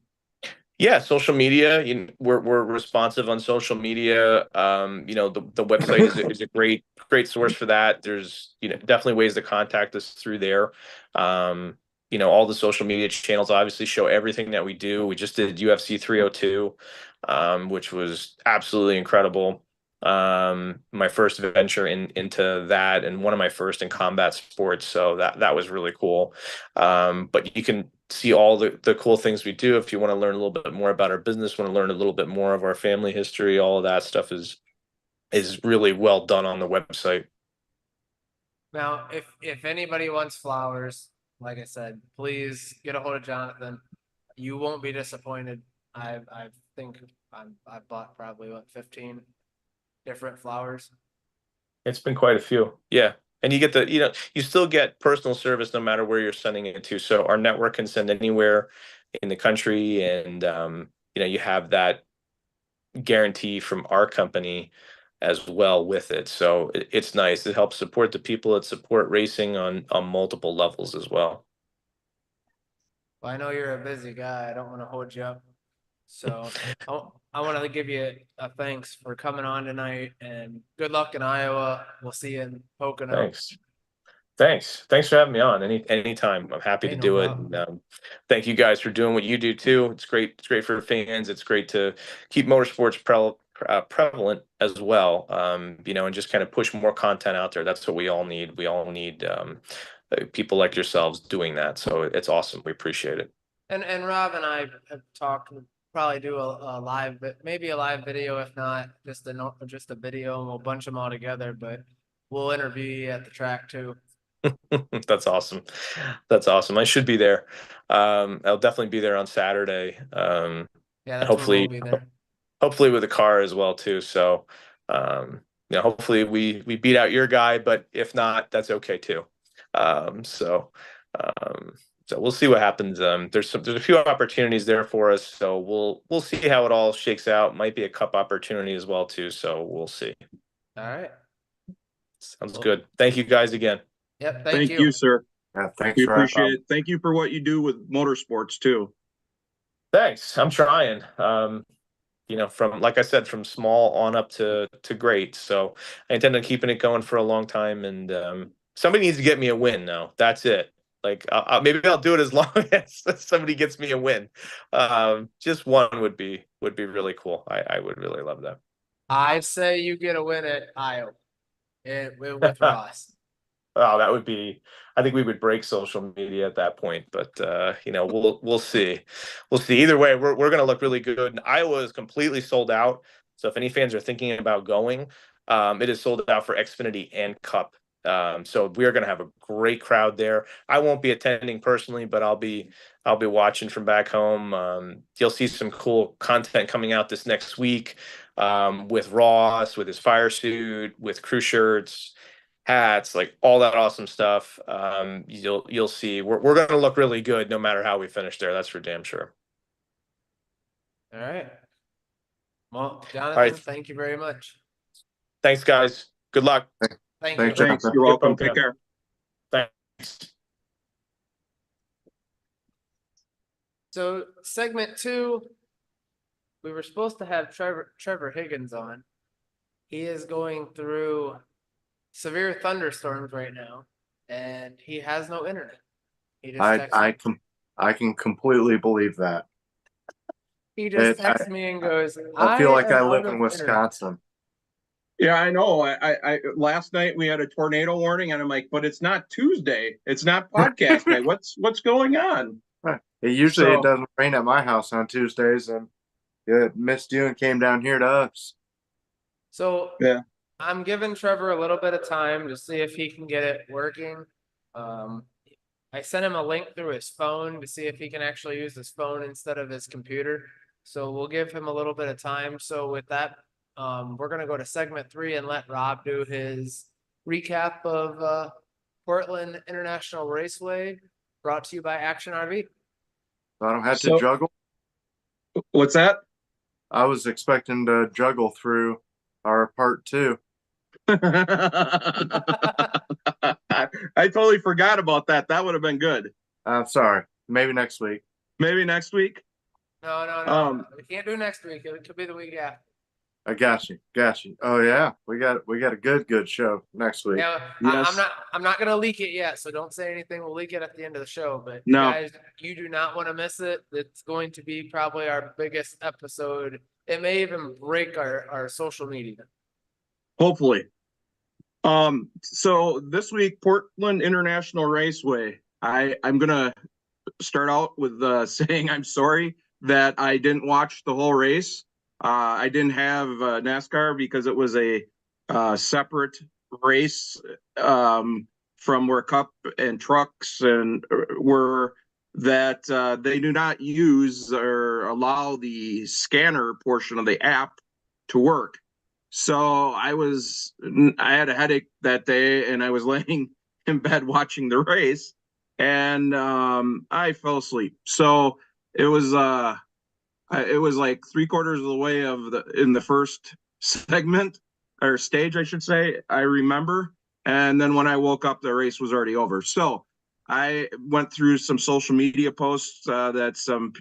yeah, social media. We're responsive on social media. The website is a great source for that. There's definitely ways to contact us through there. All the social media channels obviously show everything that we do. We just did UFC 302, which was absolutely incredible. My first venture into that, and one of my first in combat sports. So that was really cool. But you can see all the cool things we do. If you want to learn a little bit more about our business, want to learn a little bit more of our family history, all of that stuff is really well done on the website. Now, if anybody wants flowers, like I said, please get a hold of Jonathan. You won't be disappointed. I think I've bought probably 15 different flowers. It's been quite a few. Yeah. And you get you still get personal service no matter where you're sending it to. So our network can send anywhere in the country, and you have that guarantee from our company as well with it. So it's nice. It helps support the people that support racing on multiple levels as well. Well, I know you're a busy guy. I don't want to hold you up. So I want to give you a thanks for coming on tonight, and good luck in Iowa. We'll see you in Pocono. Thanks for having me on. Anytime. I'm happy to do it. And, thank you guys for doing what you do too. It's great. It's great for fans. It's great to keep motorsports prevalent as well. And just kind of push more content out there. That's what we all need. We all need people like yourselves doing that. So it's awesome. We appreciate it. And Rob and I have talked, we'll probably do a live, but maybe a live video, if not just a video, and we'll bunch them all together. But we'll interview you at the track too. That's awesome. That's awesome. I should be there. I'll definitely be there on Saturday. Yeah, that's hopefully, when we'll be there. hopefully with a car as well too. So, hopefully we beat out your guy, but if not, that's okay too. So we'll see what happens. There's a few opportunities there for us, so we'll see how it all shakes out. Might be a cup opportunity as well too. So we'll see. All right. Sounds good. Thank you guys again. Yep. Thank you, sir. Yeah, thanks We for appreciate it. Thank you for what you do with motorsports too. Thanks. I'm trying. From, like I said, from small on up to great. So I intend on keeping it going for a long time. And somebody needs to get me a win now. That's it. Like maybe I'll do it as long as somebody gets me a win. Just one would be really cool. I would really love that. I'd say you get a win at Iowa with Ross. Oh, that would be. I think we would break social media at that point, but we'll see. We'll see. Either way, we're going to look really good. And Iowa is completely sold out. So if any fans are thinking about going, it is sold out for Xfinity and Cup. So we are going to have a great crowd there. I won't be attending personally, but I'll be watching from back home. You'll see some cool content coming out this next week with Ross, with his fire suit, with crew shirts, hats, like all that awesome stuff. You'll see we're going to look really good no matter how we finish there. That's for damn sure. All right. Well, Jonathan, All right. Thank you very much. Thanks, guys. Good luck. Thank Thanks, you. Thanks. You're welcome. Okay. Take care. Thanks. So segment 2, we were supposed to have Trevor Higgins on. He is going through severe thunderstorms right now, and he has no internet. He just I can completely believe that. He just texts me and goes, I feel like am I out live of in internet." Wisconsin. Yeah, I know. I last night we had a tornado warning, and I'm like, but it's not Tuesday. It's not podcast night. What's going on? It doesn't rain at my house on Tuesdays, and it missed you and came down here to us. So Yeah. I'm giving Trevor a little bit of time to see if he can get it working. I sent him a link through his phone to see if he can actually use his phone instead of his computer. So we'll give him a little bit of time. So with that, we're going to go to segment 3 and let Rob do his recap of Portland International Raceway, brought to you by Action RV. So I don't have to So- juggle. What's that? I was expecting to juggle through our part 2. I totally forgot about that. That would have been good. I'm sorry. Maybe next week. Maybe next week. No. We can't do next week. It could be the week after. I got you. Oh yeah, we got a good show next week. Yeah, Yes. I'm not gonna leak it yet, so don't say anything. We'll leak it at the end of the show. But No. guys, you do not want to miss it. It's going to be probably our biggest episode. It may even break our social media. Hopefully. So this week, Portland International Raceway. I'm gonna start out with saying I'm sorry that I didn't watch the whole race. I didn't have NASCAR because it was a separate race from where Cup and trucks and were that they do not use or allow the scanner portion of the app to work. So I had a headache that day and I was laying in bed watching the race and I fell asleep. So it was like 3/4 of the way in the first segment or stage, I should say, I remember. And then when I woke up, the race was already over. So I went through some social media posts that some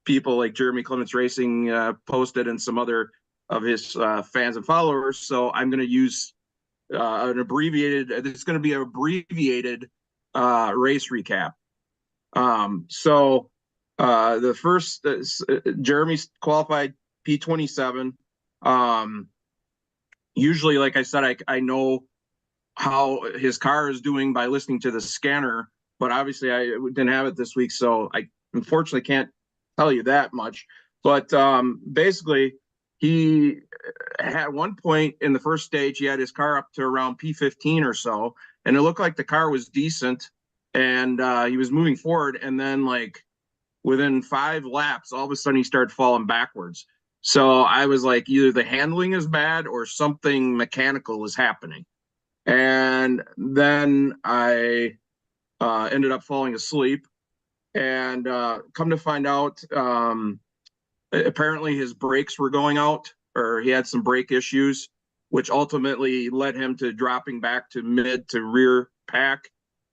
people like Jeremy Clements Racing posted and some other of his fans and followers. So I'm going to use it's going to be an abbreviated race recap. The first, Jeremy qualified P27. Usually, like I said, I know how his car is doing by listening to the scanner, but obviously I didn't have it this week, so I unfortunately can't tell you that much. But basically, he at one point in the first stage, he had his car up to around P15 or so, and it looked like the car was decent, and he was moving forward, and then like within 5 laps, all of a sudden he started falling backwards. So I was like, either the handling is bad or something mechanical is happening. And then I ended up falling asleep, and come to find out, apparently his brakes were going out, or he had some brake issues, which ultimately led him to dropping back to mid to rear pack.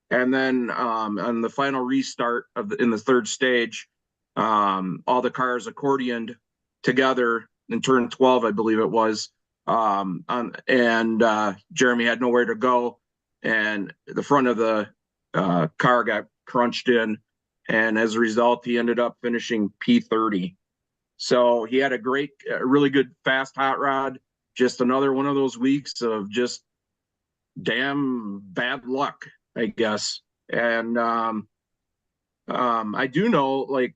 And then on the final restart in the third stage, all the cars accordioned together in turn 12, I believe it was. And Jeremy had nowhere to go, and the front of the car got crunched in, and as a result, he ended up finishing P30. So he had a really good fast hot rod. Just another one of those weeks of just damn bad luck, I guess. And I do know, like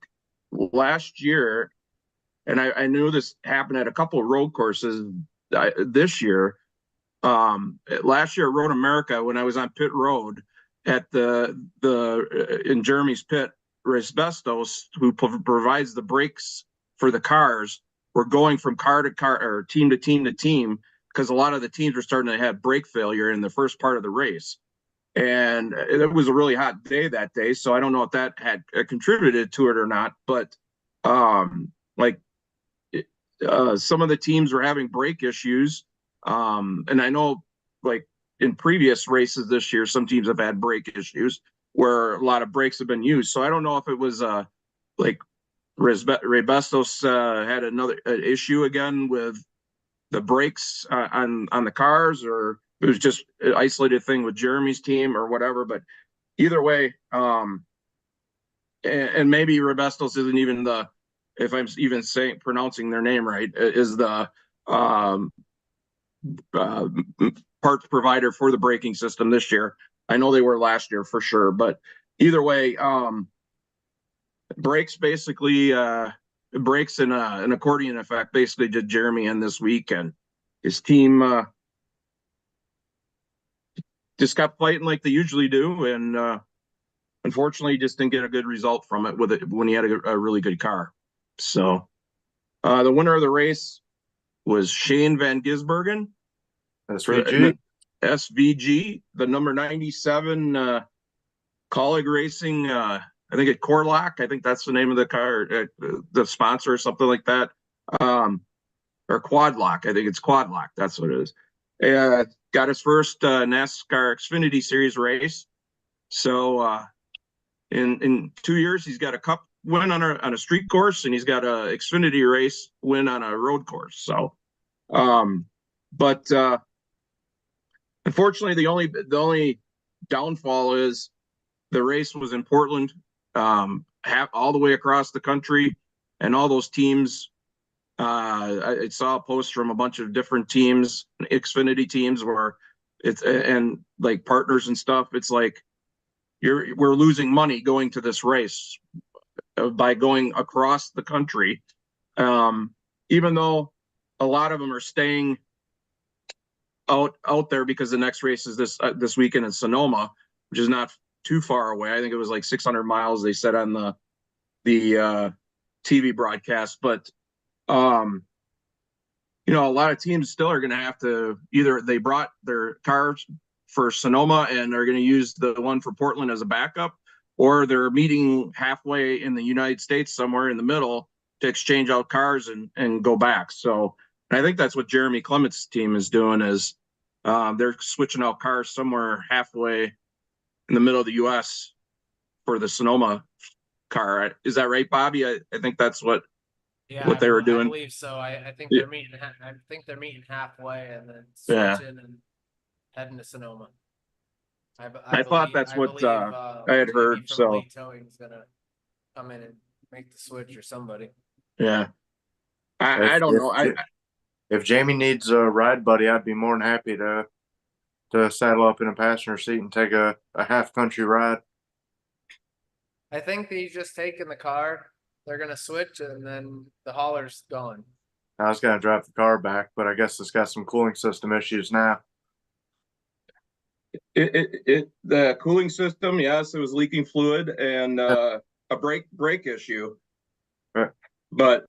last year, and I knew this happened at a couple of road courses this year. Last year at Road America, when I was on pit road at in Jeremy's pit, Resbestos, who provides the brakes for the cars, were going from car to car or team to team to team, because a lot of the teams were starting to have brake failure in the first part of the race. And it was a really hot day that day, so I don't know if that had contributed to it or not, but some of the teams were having brake issues. And I know, like in previous races this year, some teams have had brake issues where a lot of brakes have been used. So I don't know if it was like Resbestos had another issue again with the brakes on the cars, or it was just an isolated thing with Jeremy's team or whatever. But either way, and maybe Resbestos isn't even if I'm even pronouncing their name right, is the parts provider for the braking system this year. I know they were last year for sure, but either way, brakes basically brakes in an accordion effect basically did Jeremy in this week, and his team just kept fighting like they usually do, and unfortunately just didn't get a good result from it with it when he had a really good car. So the winner of the race was Shane Van Gisbergen. SVG, the number 97 Colleague Racing, I think at Corlock, I think that's the name of the car, the sponsor or something like that. Or Quadlock, I think it's Quadlock, that's what it is. Got his first NASCAR Xfinity Series race. So in 2 years, he's got a cup win on a street course, and he's got a Xfinity race win on a road course. So, but unfortunately, the only downfall is the race was in Portland, all the way across the country, and all those teams. I saw a post from a bunch of different teams, Xfinity teams, where and like partners and stuff. It's like we're losing money going to this race by going across the country, even though a lot of them are staying out there because the next race is this weekend in Sonoma, which is not too far away. I think it was like 600 miles they said on the TV broadcast. But a lot of teams still are going to have to either they brought their cars for Sonoma and are going to use the one for Portland as a backup, or they're meeting halfway in the United States somewhere in the middle to exchange out cars and go back. So I think that's what Jeremy Clement's team is doing, is they're switching out cars somewhere halfway in the middle of the U.S. for the Sonoma car. Is that right, Bobby? I think that's what they were doing. I believe so. I think they're meeting. I think they're meeting halfway and then switching and heading to Sonoma. I thought that's what I had heard. So Late Towing's gonna come in and make the switch, or somebody. Yeah, I don't know. If Jamie needs a ride buddy, I'd be more than happy to to saddle up in a passenger seat and take a half country ride. I think that he's just taking the car. They're gonna switch and then the hauler's gone. I was gonna drive the car back, but I guess it's got some cooling system issues now. The cooling system, yes, it was leaking fluid and a brake issue. Right. But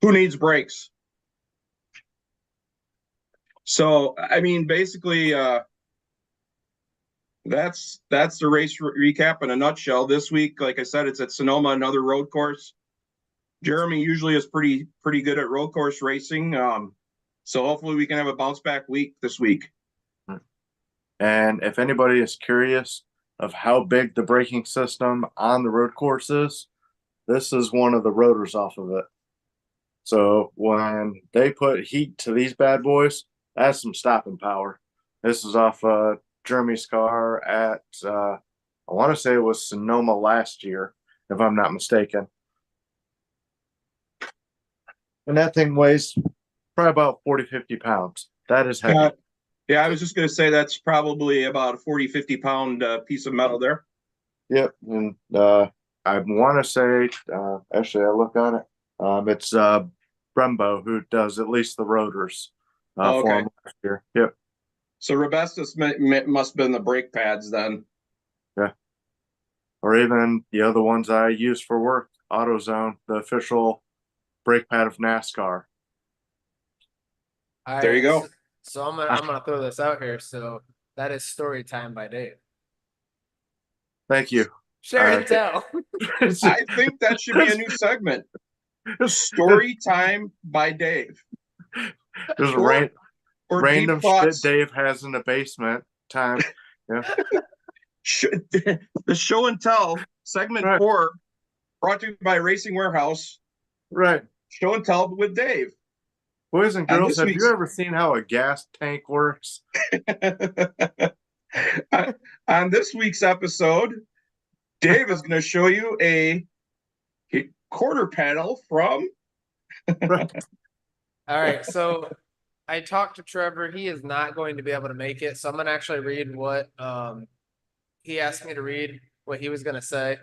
who needs brakes? So I mean, basically, that's the race recap in a nutshell. This week, like I said, it's at Sonoma, another road course. Jeremy usually is pretty good at road course racing. So hopefully we can have a bounce back week this week. And if anybody is curious of how big the braking system on the road course is, this is one of the rotors off of it. So when they put heat to these bad boys, that's some stopping power. This is off Jeremy's car at, I want to say it was Sonoma last year, if I'm not mistaken. And that thing weighs probably about 40, 50 pounds. That is heavy. Yeah, I was just going to say that's probably about a 40, 50 pound piece of metal there. Yep. And I want to say, actually, I looked on it. It's Brembo who does at least the rotors for him last year. Yep. So Robestus must have been the brake pads then. Yeah. Or even the other ones I use for work, AutoZone, the official brake pad of NASCAR. There you go. So I'm gonna throw this out here. So that is story time by Dave. Thank you. Share and tell. I think that should be a new segment. Story time by Dave. There's random shit Dave has in the basement time. Yeah. The show and tell segment 4 brought to you by Racing Warehouse. Right. Show and tell with Dave. Boys and girls, have you ever seen how a gas tank works? On this week's episode, Dave is going to show you a quarter panel from. All right, so I talked to Trevor. He is not going to be able to make it, so I'm going to actually read what he asked me to read, what he was going to say.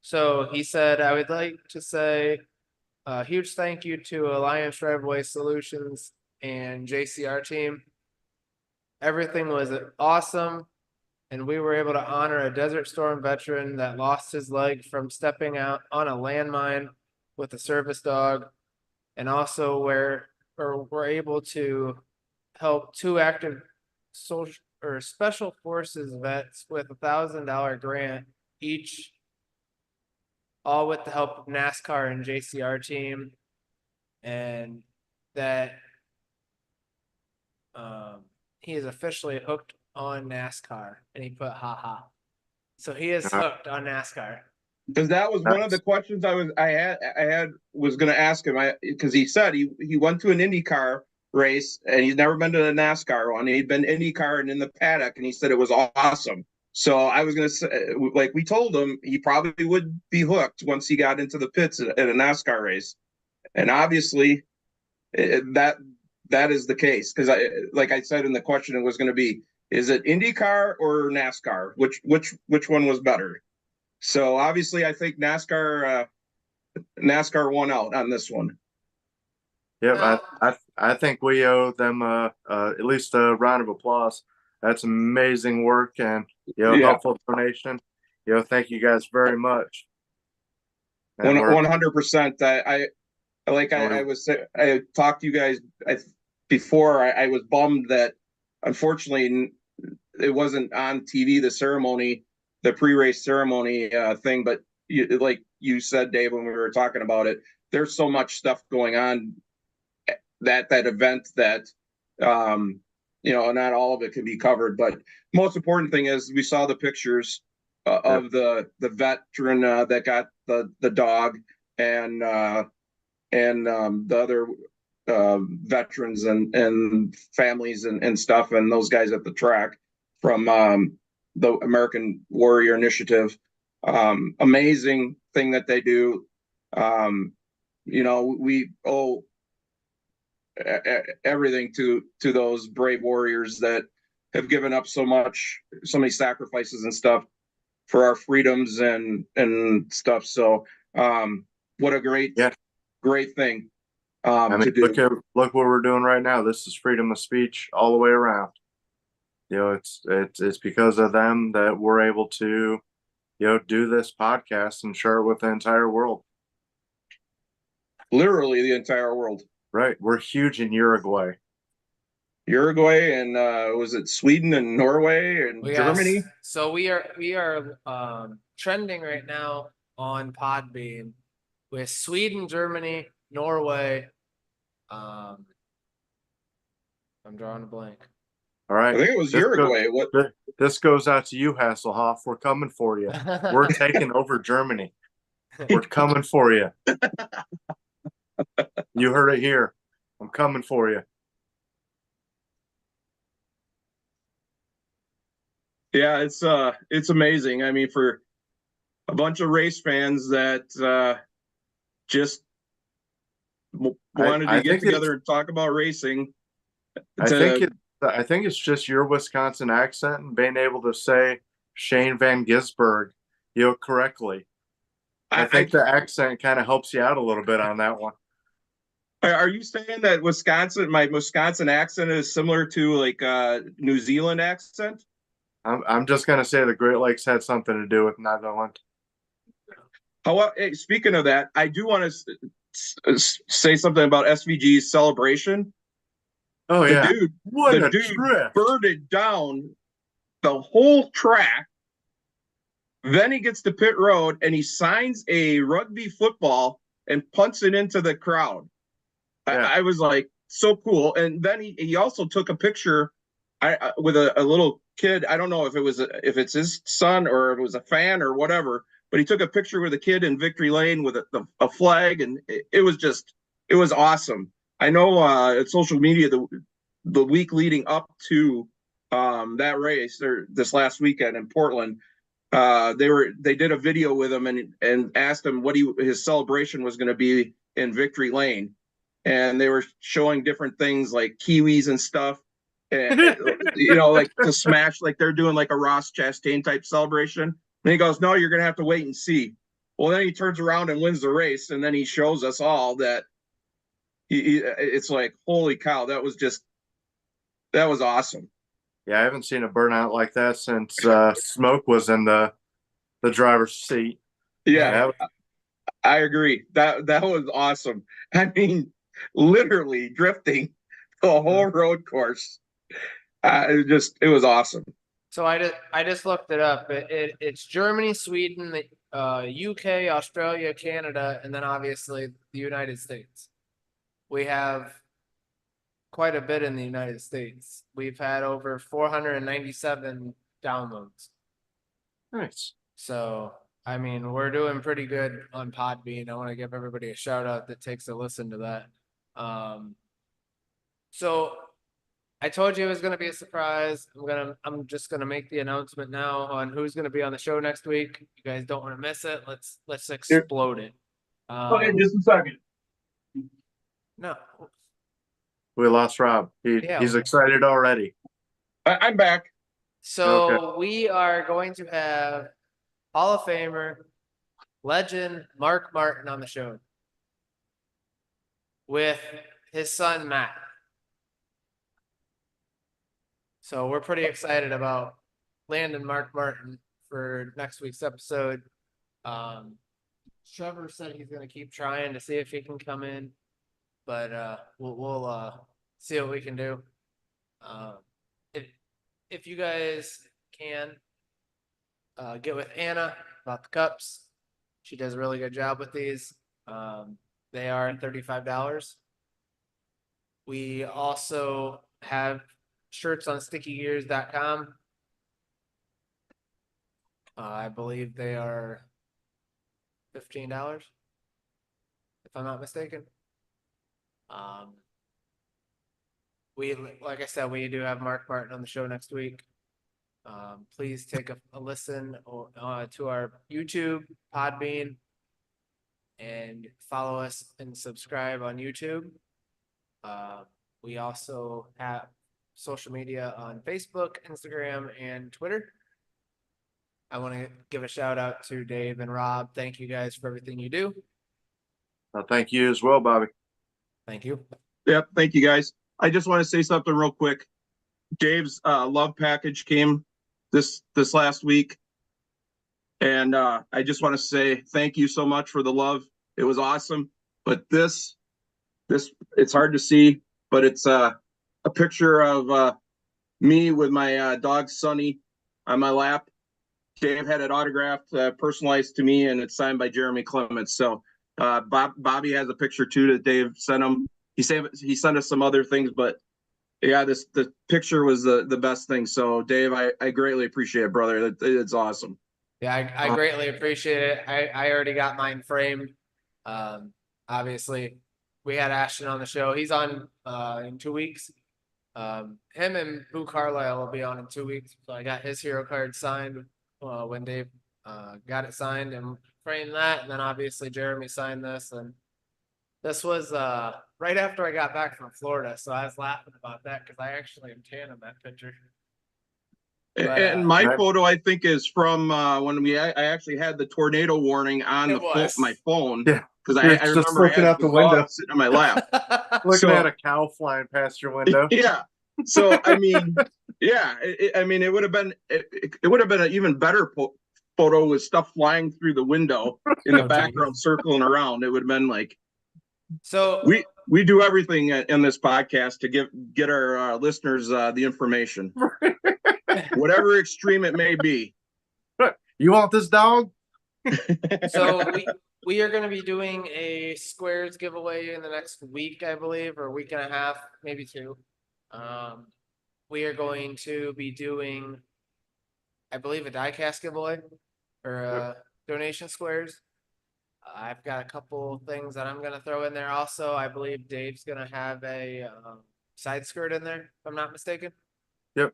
So he said, I would like to say a huge thank you to Alliance Driveway Solutions and JCR team. Everything was awesome, and we were able to honor a Desert Storm veteran that lost his leg from stepping out on a landmine with a service dog, and also we're able to help 2 active social or special forces vets with $1,000 grant each, all with the help of NASCAR and JCR team, and that he is officially hooked on NASCAR, and he put haha. So he is hooked on NASCAR. Because that was one of the questions I was going to ask him. Because he said he went to an IndyCar race and he's never been to the NASCAR one. He'd been IndyCar and in the paddock, and he said it was awesome. So I was going to say, like we told him, he probably would be hooked once he got into the pits at a NASCAR race, and obviously that is the case. Because like I said in the question, it was going to be, is it IndyCar or NASCAR? Which one was better? So obviously, I think NASCAR won out on this one. Yeah, I think we owe them at least a round of applause. That's amazing work, and helpful donation. Thank you guys very much. 100%. I talked to you guys before. I was bummed that unfortunately it wasn't on TV, the ceremony, the pre-race ceremony thing. But like you said, Dave, when we were talking about it, there's so much stuff going on that event that not all of it can be covered. But most important thing is we saw the pictures of the veteran that got the dog and the other veterans and families and stuff, and those guys at the track from the American Warrior Initiative. Amazing thing that they do. We owe everything to those brave warriors that have given up so many sacrifices and stuff for our freedoms and stuff. So what a great thing I mean, to do. look what we're doing right now. This is freedom of speech all the way around. You know, it's because of them that we're able to, you know, do this podcast and share it with the entire world. Literally the entire world. Right. We're huge in Uruguay. And was it Sweden and Norway and Germany? So we are trending right now on Podbean with Sweden, Germany, Norway. I'm drawing a blank. All right. I think it was Uruguay. This goes out to you, Hasselhoff. We're coming for you. We're taking over Germany. We're coming for you. You heard it here. I'm coming for you. Yeah, it's amazing. I mean, for a bunch of race fans that just wanted to get together and talk about racing. I think it's just your Wisconsin accent and being able to say Shane Van Gisberg, you know, correctly. I think the accent kind of helps you out a little bit on that one. Are you saying that my Wisconsin accent is similar to like New Zealand accent? I'm just gonna say the Great Lakes had something to do with Netherlands. However, speaking of that, I do want to say something about SVG's celebration. Oh yeah, the dude birded down the whole track. Then he gets to pit road and he signs a rugby football and punts it into the crowd. Yeah. I was like, so cool. And then he also took a picture with a little kid. I don't know if it's his son or if it was a fan or whatever, but he took a picture with a kid in Victory Lane with a flag, and it was awesome. I know at social media the week leading up to that race or this last weekend in Portland, they did a video with him and asked him what his celebration was going to be in Victory Lane, and they were showing different things like kiwis and stuff. And, you know, like to smash, like they're doing like a Ross Chastain type celebration. And he goes, no, you're going to have to wait and see. Well, then he turns around and wins the race. And then he shows us all that it's like, holy cow, that was awesome. Yeah, I haven't seen a burnout like that since Smoke was in the driver's seat. Yeah, I agree. That was awesome. I mean, literally drifting the whole road course. It was awesome. So I just looked it up. It's Germany, Sweden, UK, Australia, Canada, and then obviously the United States. We have quite a bit in the United States. We've had over 497 downloads. Nice. So I mean, we're doing pretty good on Podbean. I want to give everybody a shout out that takes a listen to that. So I told you it was going to be a surprise. I'm just going to make the announcement now on who's going to be on the show next week. You guys don't want to miss it. Let's explode it. Okay, just a second. No. We lost Rob. He's excited already. I'm back. So we are going to have Hall of Famer, legend Mark Martin on the show with his son Matt. So we're pretty excited about landing Mark Martin for next week's episode. Trevor said he's going to keep trying to see if he can come in, but we'll see what we can do. If you guys can get with Anna about the cups, she does a really good job with these. They are $35. We also have shirts on stickygears.com. I believe they are $15, if I'm not mistaken. Like I said, we do have Mark Martin on the show next week. Please take a listen to our YouTube, Podbean, and follow us and subscribe on YouTube. We also have social media on Facebook, Instagram, and Twitter. I want to give a shout out to Dave and Rob. Thank you guys for everything you do. Thank you as well, Bobby. Thank you. Yep, thank you guys. I just want to say something real quick. Dave's love package came this last week. And I just want to say thank you so much for the love. It was awesome. But this it's hard to see, but it's a picture of me with my dog Sunny on my lap. Dave had it autographed, personalized to me, and it's signed by Jeremy Clements. So Bobby has a picture too that Dave sent him. He sent us some other things, but yeah, the picture was the best thing. So Dave, I greatly appreciate it, brother. It's awesome. Yeah, I greatly appreciate it. I already got mine framed. Obviously, we had Ashton on the show. He's on in 2 weeks. Him and Boo Carlisle will be on in 2 weeks. So I got his hero card signed when Dave got it signed and framed that. And then obviously Jeremy signed this. And this was right after I got back from Florida. So I was laughing about that because I actually am tan in that picture. But, and my photo, I think, is from when I actually had the tornado warning on my phone. Yeah, because I just remember looking out the window, sitting on my lap, looking at a cow flying past your window. Yeah. So I mean, yeah, it would have been an even better photo with stuff flying through the window in the background, circling around. It would have been like. So we do everything in this podcast to get our listeners the information. Whatever extreme it may be. You want this dog? So we are going to be doing a squares giveaway in the next week, I believe, or week and a half, maybe 2. We are going to be doing, I believe, a die-cast giveaway or donation squares. I've got a couple things that I'm going to throw in there. Also, I believe Dave's going to have a side skirt in there, if I'm not mistaken. Yep.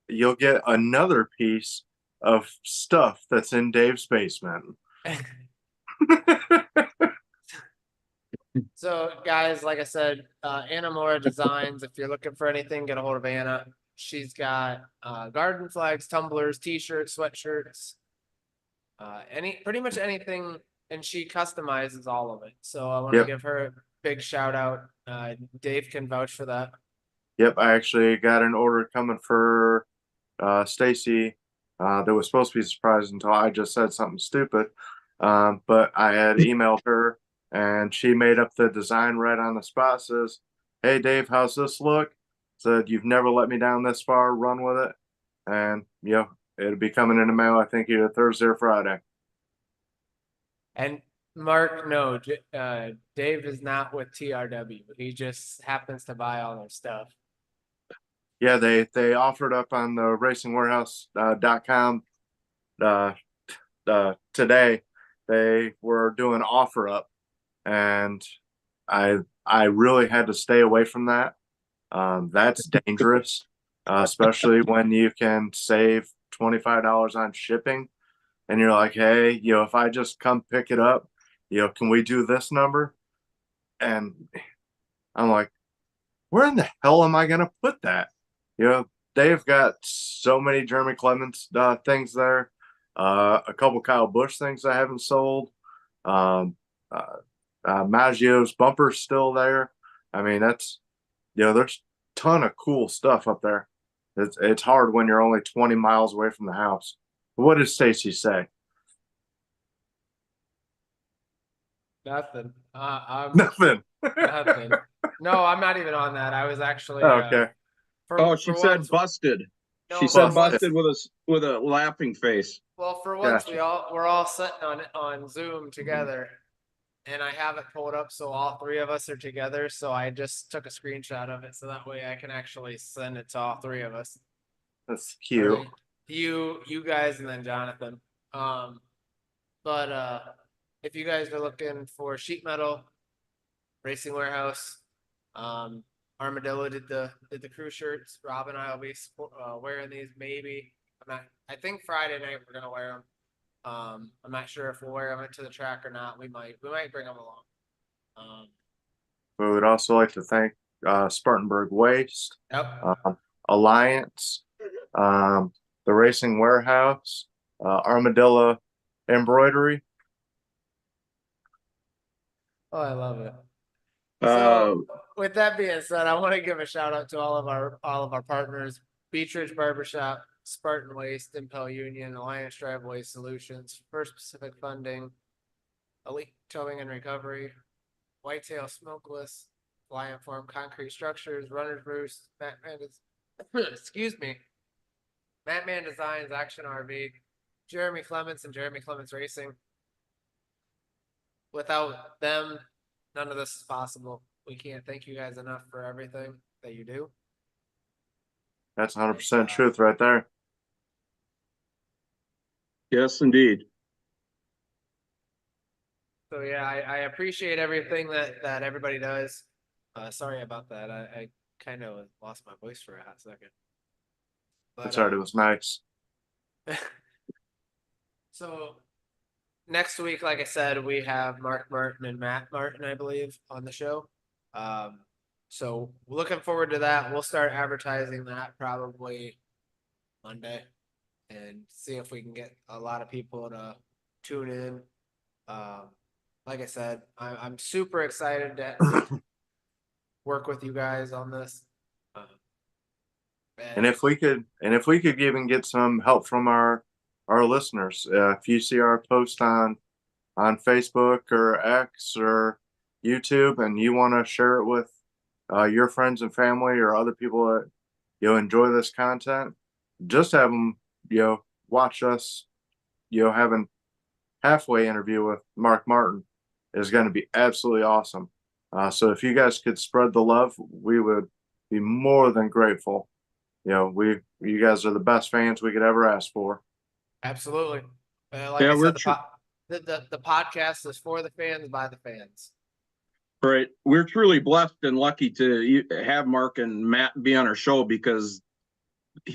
You'll get another piece of stuff that's in Dave's basement. So, guys, like I said, Anna Mora Designs. If you're looking for anything, get a hold of Anna. She's got garden flags, tumblers, t-shirts, sweatshirts, pretty much anything, and she customizes all of it. So I want to give her a big shout out. Dave can vouch for that. Yep, I actually got an order coming for Stacy that was supposed to be surprised until I just said something stupid. But I had emailed her and she made up the design right on the spot. Says, "Hey Dave, how's this look?" Said, "You've never let me down this far. Run with it." And it'll be coming in the mail, I think, either Thursday or Friday. And Mark, no, Dave is not with TRW. He just happens to buy all their stuff. Yeah, they offered up on the racingwarehouse.com today. They were doing offer up, and I really had to stay away from that. That's dangerous, especially when you can save $25 on shipping, and you're like, hey, if I just come pick it up, can we do this number? And I'm like, where in the hell am I gonna put that? They've got so many Jeremy Clements things there, a couple Kyle Busch things I haven't sold, Maggio's bumper's still there. I mean, that's there's a ton of cool stuff up there. It's hard when you're only 20 miles away from the house. What did Stacy say? Nothing. Nothing. Nothing. No, I'm not even on that. I was actually okay. She said busted. No, she said busted with a laughing face. Well, for once, we're all sitting on Zoom together, and I have it pulled up so all 3 of us are together. So I just took a screenshot of it so that way I can actually send it to all 3 of us. That's cute. You guys, and then Jonathan. But if you guys are looking for sheet metal, Racing Warehouse, Armadillo did the crew shirts. Rob and I will be wearing these. Maybe I think Friday night we're gonna wear them. I'm not sure if we'll wear them to the track or not. We might bring them along. We would also like to thank Spartanburg Waste, Yep. Alliance, the Racing Warehouse, Armadillo Embroidery. Oh, I love it. Uh, So with that being said, I want to give a shout out to all of our partners: Beach Ridge Barbershop, Spartan Waste, Impel Union, Alliance Drive Waste Solutions, First Pacific Funding, Elite Towing and Recovery, Whitetail Smokeless, Lion Farm Concrete Structures, Runner's Roost, excuse me, Matman Designs, Action RV, Jeremy Clements and Jeremy Clements Racing. Without them, none of this is possible. We can't thank you guys enough for everything that you do. That's 100% truth right there. yes, indeed. So yeah, I appreciate everything that everybody does. Sorry about that. I kind of lost my voice for a hot second. That's already was nice. So next week, like I said, we have Mark Martin and Matt Martin, I believe, on the show. So looking forward to that. We'll start advertising that probably Monday and see if we can get a lot of people to tune in. Like I said, I'm super excited to work with you guys on this. And if we could even get some help from our listeners, if you see our post on Facebook or X or YouTube, and you want to share it with your friends and family or other people that enjoy this content, just have them watch us having halfway interview with Mark Martin is going to be absolutely awesome. So if you guys could spread the love, we would be more than grateful. You guys are the best fans we could ever ask for. Absolutely. Like Yeah, I we're said, the podcast is for the fans by the fans. Right. We're truly blessed and lucky to have Mark and Matt be on our show, because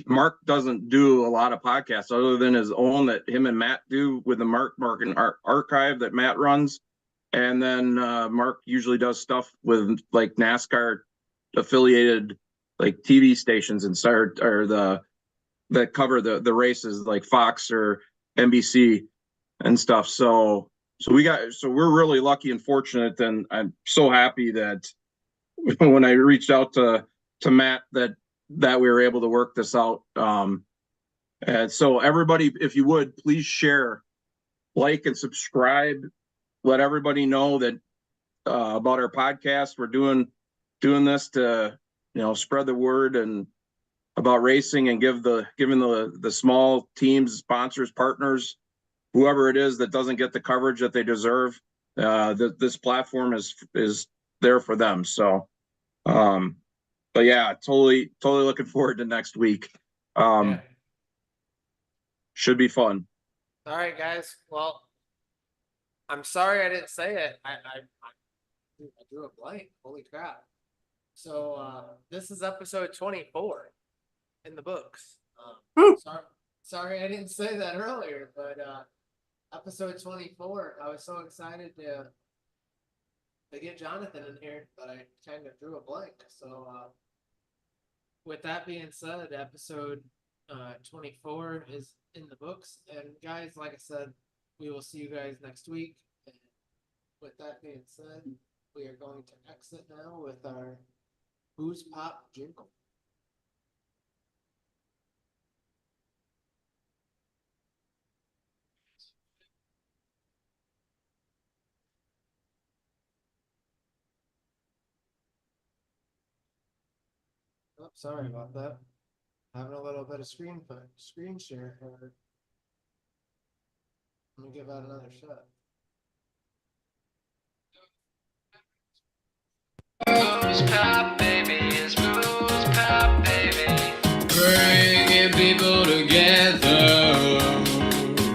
Mark doesn't do a lot of podcasts other than his own that him and Matt do with the Mark and archive that Matt runs. And then Mark usually does stuff with like NASCAR affiliated like TV stations and that cover the races like Fox or NBC and stuff. So we're really lucky and fortunate, and I'm so happy that when I reached out to Matt that we were able to work this out. And so everybody, if you would, please share, like, and subscribe. Let everybody know that about our podcast. We're doing this to spread the word and about racing, and giving the small teams, sponsors, partners, whoever it is that doesn't get the coverage that they deserve. This platform is there for them. So, but yeah, totally looking forward to next week. Should be fun. All right, guys. Well, I'm sorry I didn't say it. I drew a blank. Holy crap. So this is episode 24 in the books. Sorry I didn't say that earlier, but episode 24. I was so excited to get Jonathan in here, but I kind of drew a blank. So with that being said, episode 24 is in the books. And guys, like I said, we will see you guys next week. And with that being said, we are going to exit now with our Booze Pop jingle. Oh, sorry about that. Having a little bit of screen share here. Let me give that another shot. Booze Pop, baby, it's Booze Pop, baby. Bringing people together.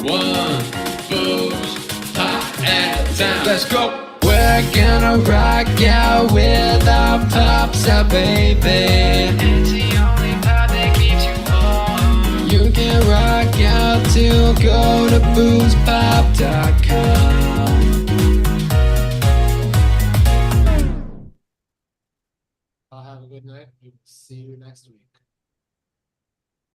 One booze pop at a time. Let's go. We're gonna rock out with our pops out, baby. It's the only pop that keeps you warm. You can rock out to go to boozepop.com. I'll have night. We will see you next week.